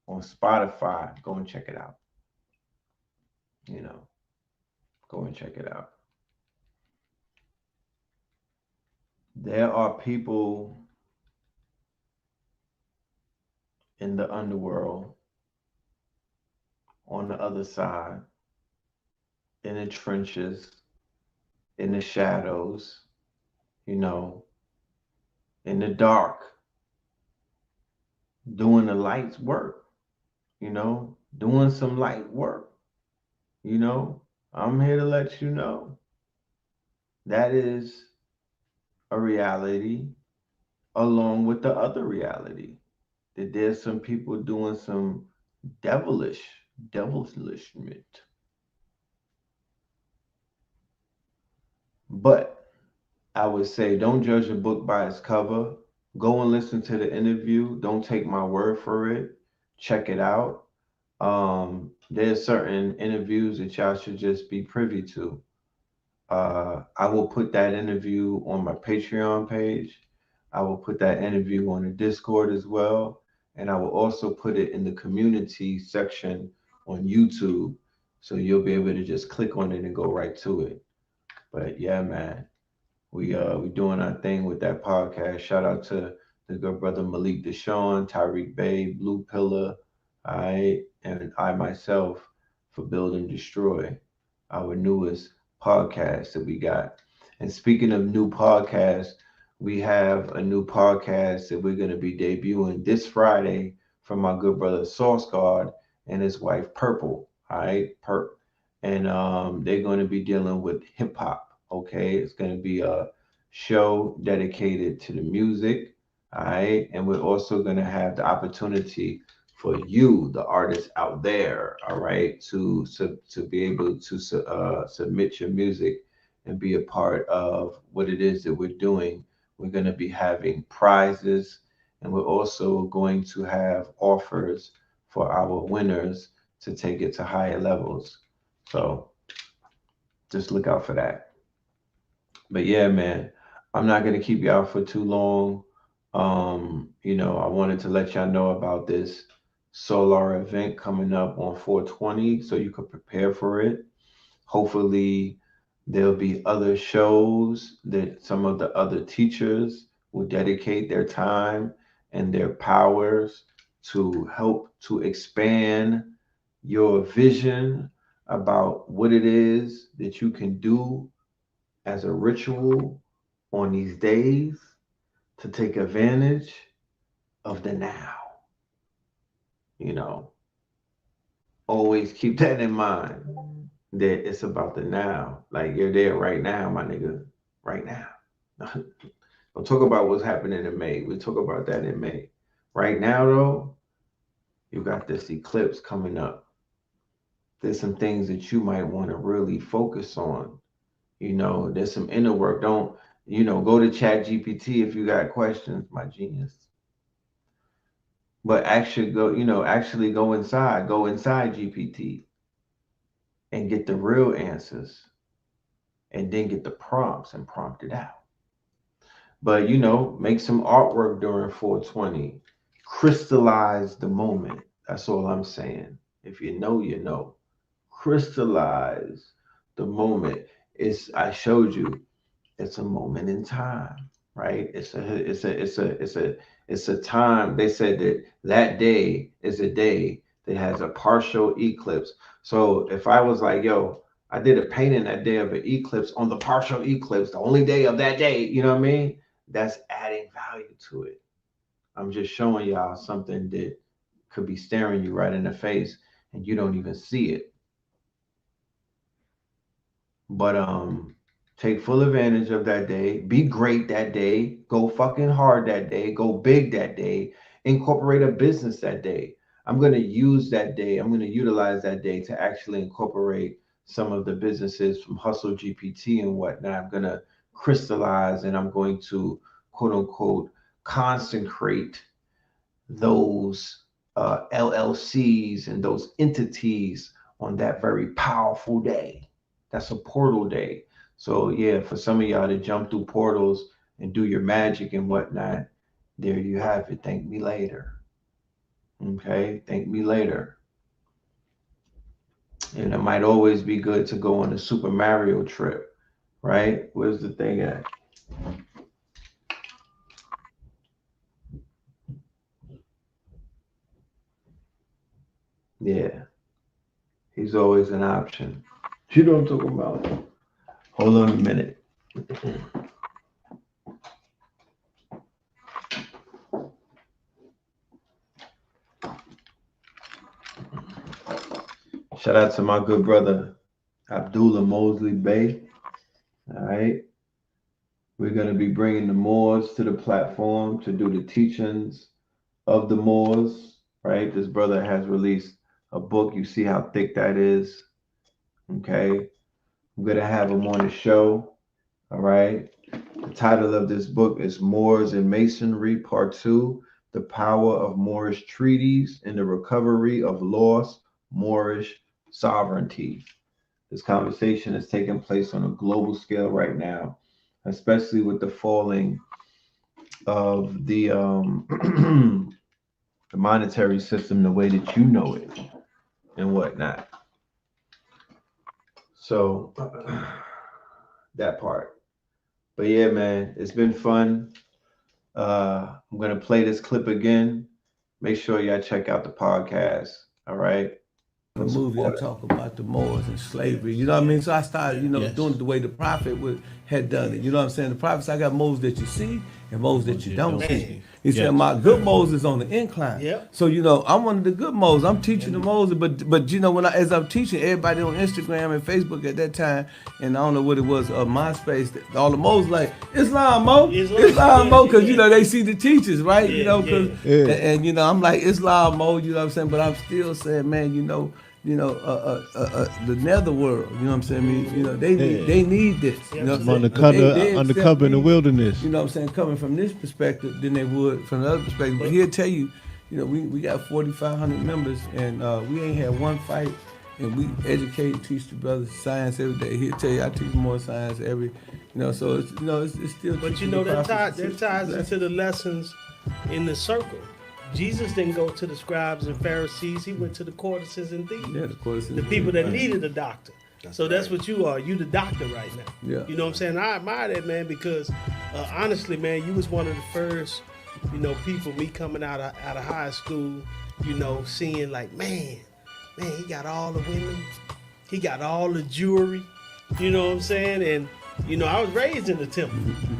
on Spotify. Go and check it out. Go and check it out. There are people in the underworld on the other side, in the trenches, in the shadows, in the dark, doing the light's work, doing some light work. I'm here to let you know that is a reality along with the other reality that there's some people doing some devilishment. But I would say don't judge a book by its cover. Go and listen to the interview. Don't take my word for it. Check it out. There's certain interviews that y'all should just be privy to. I will put that interview on my Patreon page. I will put that interview on the Discord as well. And I will also put it in the community section on YouTube. So you'll be able to just click on it and go right to it. But yeah, man, we doing our thing with that podcast. Shout out to the good brother Malik Deshawn, Tyreek Bay, Blue Pillar, and I myself for Build and Destroy, our newest podcast that we got. And speaking of new podcasts, we have a new podcast that we're going to be debuting this Friday from my good brother Sauce God and his wife Purple. All right, Perp. And they're going to be dealing with hip hop. Okay, it's going to be a show dedicated to the music. All right, and we're also going to have the opportunity for you, the artists out there, all right, to be able to submit your music and be a part of what it is that we're doing. We're going to be having prizes, and we're also going to have offers for our winners to take it to higher levels. So just look out for that. But yeah, man, I'm not going to keep y'all for too long. I wanted to let y'all know about this solar event coming up on 420 so you could prepare for it. Hopefully, there'll be other shows that some of the other teachers will dedicate their time and their powers to help to expand your vision about what it is that you can do as a ritual on these days to take advantage of the now. Always keep that in mind that it's about the now. Like you're there right now, my nigga, right now. We'll talk about what's happening in May. We'll talk about that in May. Right now, though, you got this eclipse coming up. There's some things that you might want to really focus on. You know, there's some inner work. Don't, go to Chat GPT if you got questions, my genius. But actually go inside GPT and get the real answers and then get the prompts and prompt it out. But, make some artwork during 420. Crystallize the moment. That's all I'm saying. If you know, you know. Crystallize the moment. I showed you, it's a moment in time, right? It's a time. They said that day is a day that has a partial eclipse. So if I was like, yo, I did a painting that day of an eclipse on the partial eclipse, the only day of that day, you know what I mean? That's adding value to it. I'm just showing y'all something that could be staring you right in the face and you don't even see it. But take full advantage of that day. Be great that day. Go fucking hard that day. Go big that day. Incorporate a business that day. I'm going to use that day. I'm going to utilize that day to actually incorporate some of the businesses from Hustle GPT and whatnot. I'm going to crystallize and I'm going to, quote unquote, consecrate those LLCs and those entities on that very powerful day. That's a portal day. So yeah, for some of y'all to jump through portals and do your magic and whatnot, there you have it. Thank me later. Okay, thank me later. And it might always be good to go on a Super Mario trip, right? Where's the thing at? Yeah, he's always an option. You know what I'm talking about? Hold on a minute. Shout out to my good brother, Abdullah Mosley Bey. All right. We're going to be bringing the Moors to the platform to do the teachings of the Moors, right? This brother has released a book. You see how thick that is. Okay. I'm going to have him on the show. All right. The title of this book is Moors and Masonry, Part 2, The Power of Moorish Treaties and the Recovery of Lost Moorish Sovereignty. This conversation is taking place on a global scale right now, especially with the falling of the the monetary system the way that you know it and whatnot. So that part. But yeah, man, it's been fun. I'm gonna play this clip again. Make sure y'all check out the podcast. All right. The movie I talk about the Moors and slavery, you know what I mean? So I started, doing it the way the prophet had done it. You know what I'm saying? The prophets, I got Moors that you see and Moors that you don't see. He said, my good Moors is on the incline. Yep. So, I'm one of the good Moors. I'm teaching the Moors, but as I'm teaching, everybody on Instagram and Facebook at that time, and I don't know what it was, MySpace, all the Moors like, Islam, Mo. Islam, Mo, because, they see the teachers, right? And I'm like, Islam, Mo, you know what I'm saying? But I'm still saying, man, the netherworld, you know what I'm saying? They need this. You know what I'm saying? Undercover in the wilderness. You know what I'm saying? Coming from this perspective than they would from the other perspective. But he'll tell you, we got 4,500 members and we ain't had one fight, and we educate and teach the brothers science every day. He'll tell you I teach more science every, so it's still. But that ties into the lessons in the circle. Jesus didn't go to the scribes and Pharisees. He went to the courtesans and thieves. Yeah, the courtesans. The people that needed a doctor. That's what you are. You the doctor right now. Yeah. You know what I'm saying? I admire that, man, because honestly, man, you was one of the first, people, me coming out of high school, seeing like, man, he got all the women. He got all the jewelry. You know what I'm saying? And, I was raised in the temple.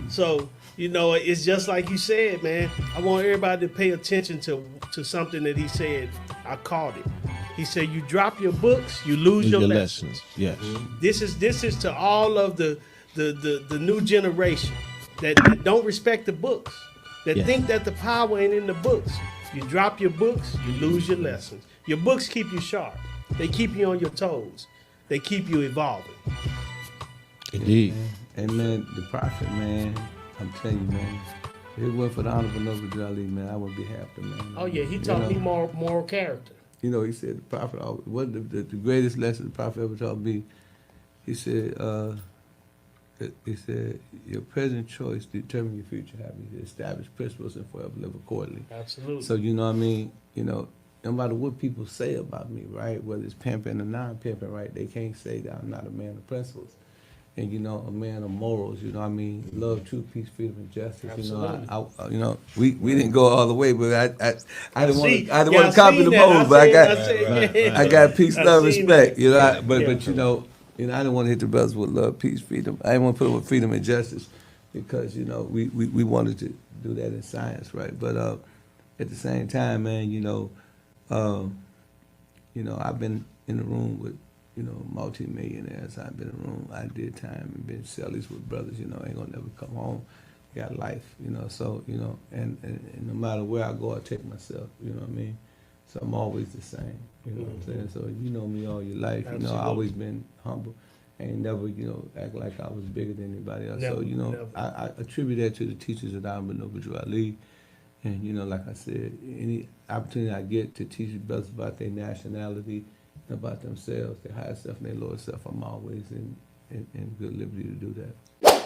So, it's just like you said, man. I want everybody to pay attention to something that he said. I called it. He said, you drop your books, you lose your lessons. Yes. This is to all of the new generation. that don't respect the books, that Yeah. think that the power ain't in the books. You drop your books, you lose your lessons. Your books keep you sharp. They keep you on your toes. They keep you evolving. Indeed. And man, the prophet, man, I'm telling you, man, if it weren't for the Honorable Noble Ali, man, I wouldn't be half the man. Oh yeah, he taught me moral character. You know, he said the prophet always, what the greatest lesson the prophet ever taught me, he said, your present choice determine your future happiness. Establish principles and forever live accordingly. Absolutely. So, you know what I mean? You know, no matter what people say about me, right, whether it's pimping or non-pimping, right, they can't say that I'm not a man of principles. And, you know, a man of morals, you know what I mean? Love, truth, peace, freedom, and justice. Absolutely. You know, we didn't go all the way, but I didn't want Y'all to copy seen the that. mold, but I I got peace, I love, seen respect. that. You know, Yeah. but you know, I didn't want to hit the brothers with love, peace, freedom. I didn't want to put them with freedom and justice because, you know, we wanted to do that in science, right? But at the same time, man, you know, I've been in the room with, you know, multi-millionaires. I've been in the room. I did time and been cellies with brothers, you know, ain't gonna never come home. Got life, you know, so, you know, and no matter where I go, I take myself, you know what I mean? So I'm always the same, you know what I'm saying? So you know me all your life, you know, I always been humble. Ain't never, you know, act like I was bigger than anybody else. So, you know, I attribute that to the teachers of Honorable Noble Ali. And, you know, like I said, any opportunity I get to teach brothers about their nationality, about themselves, their higher self and their lower self, I'm always in good liberty to do that.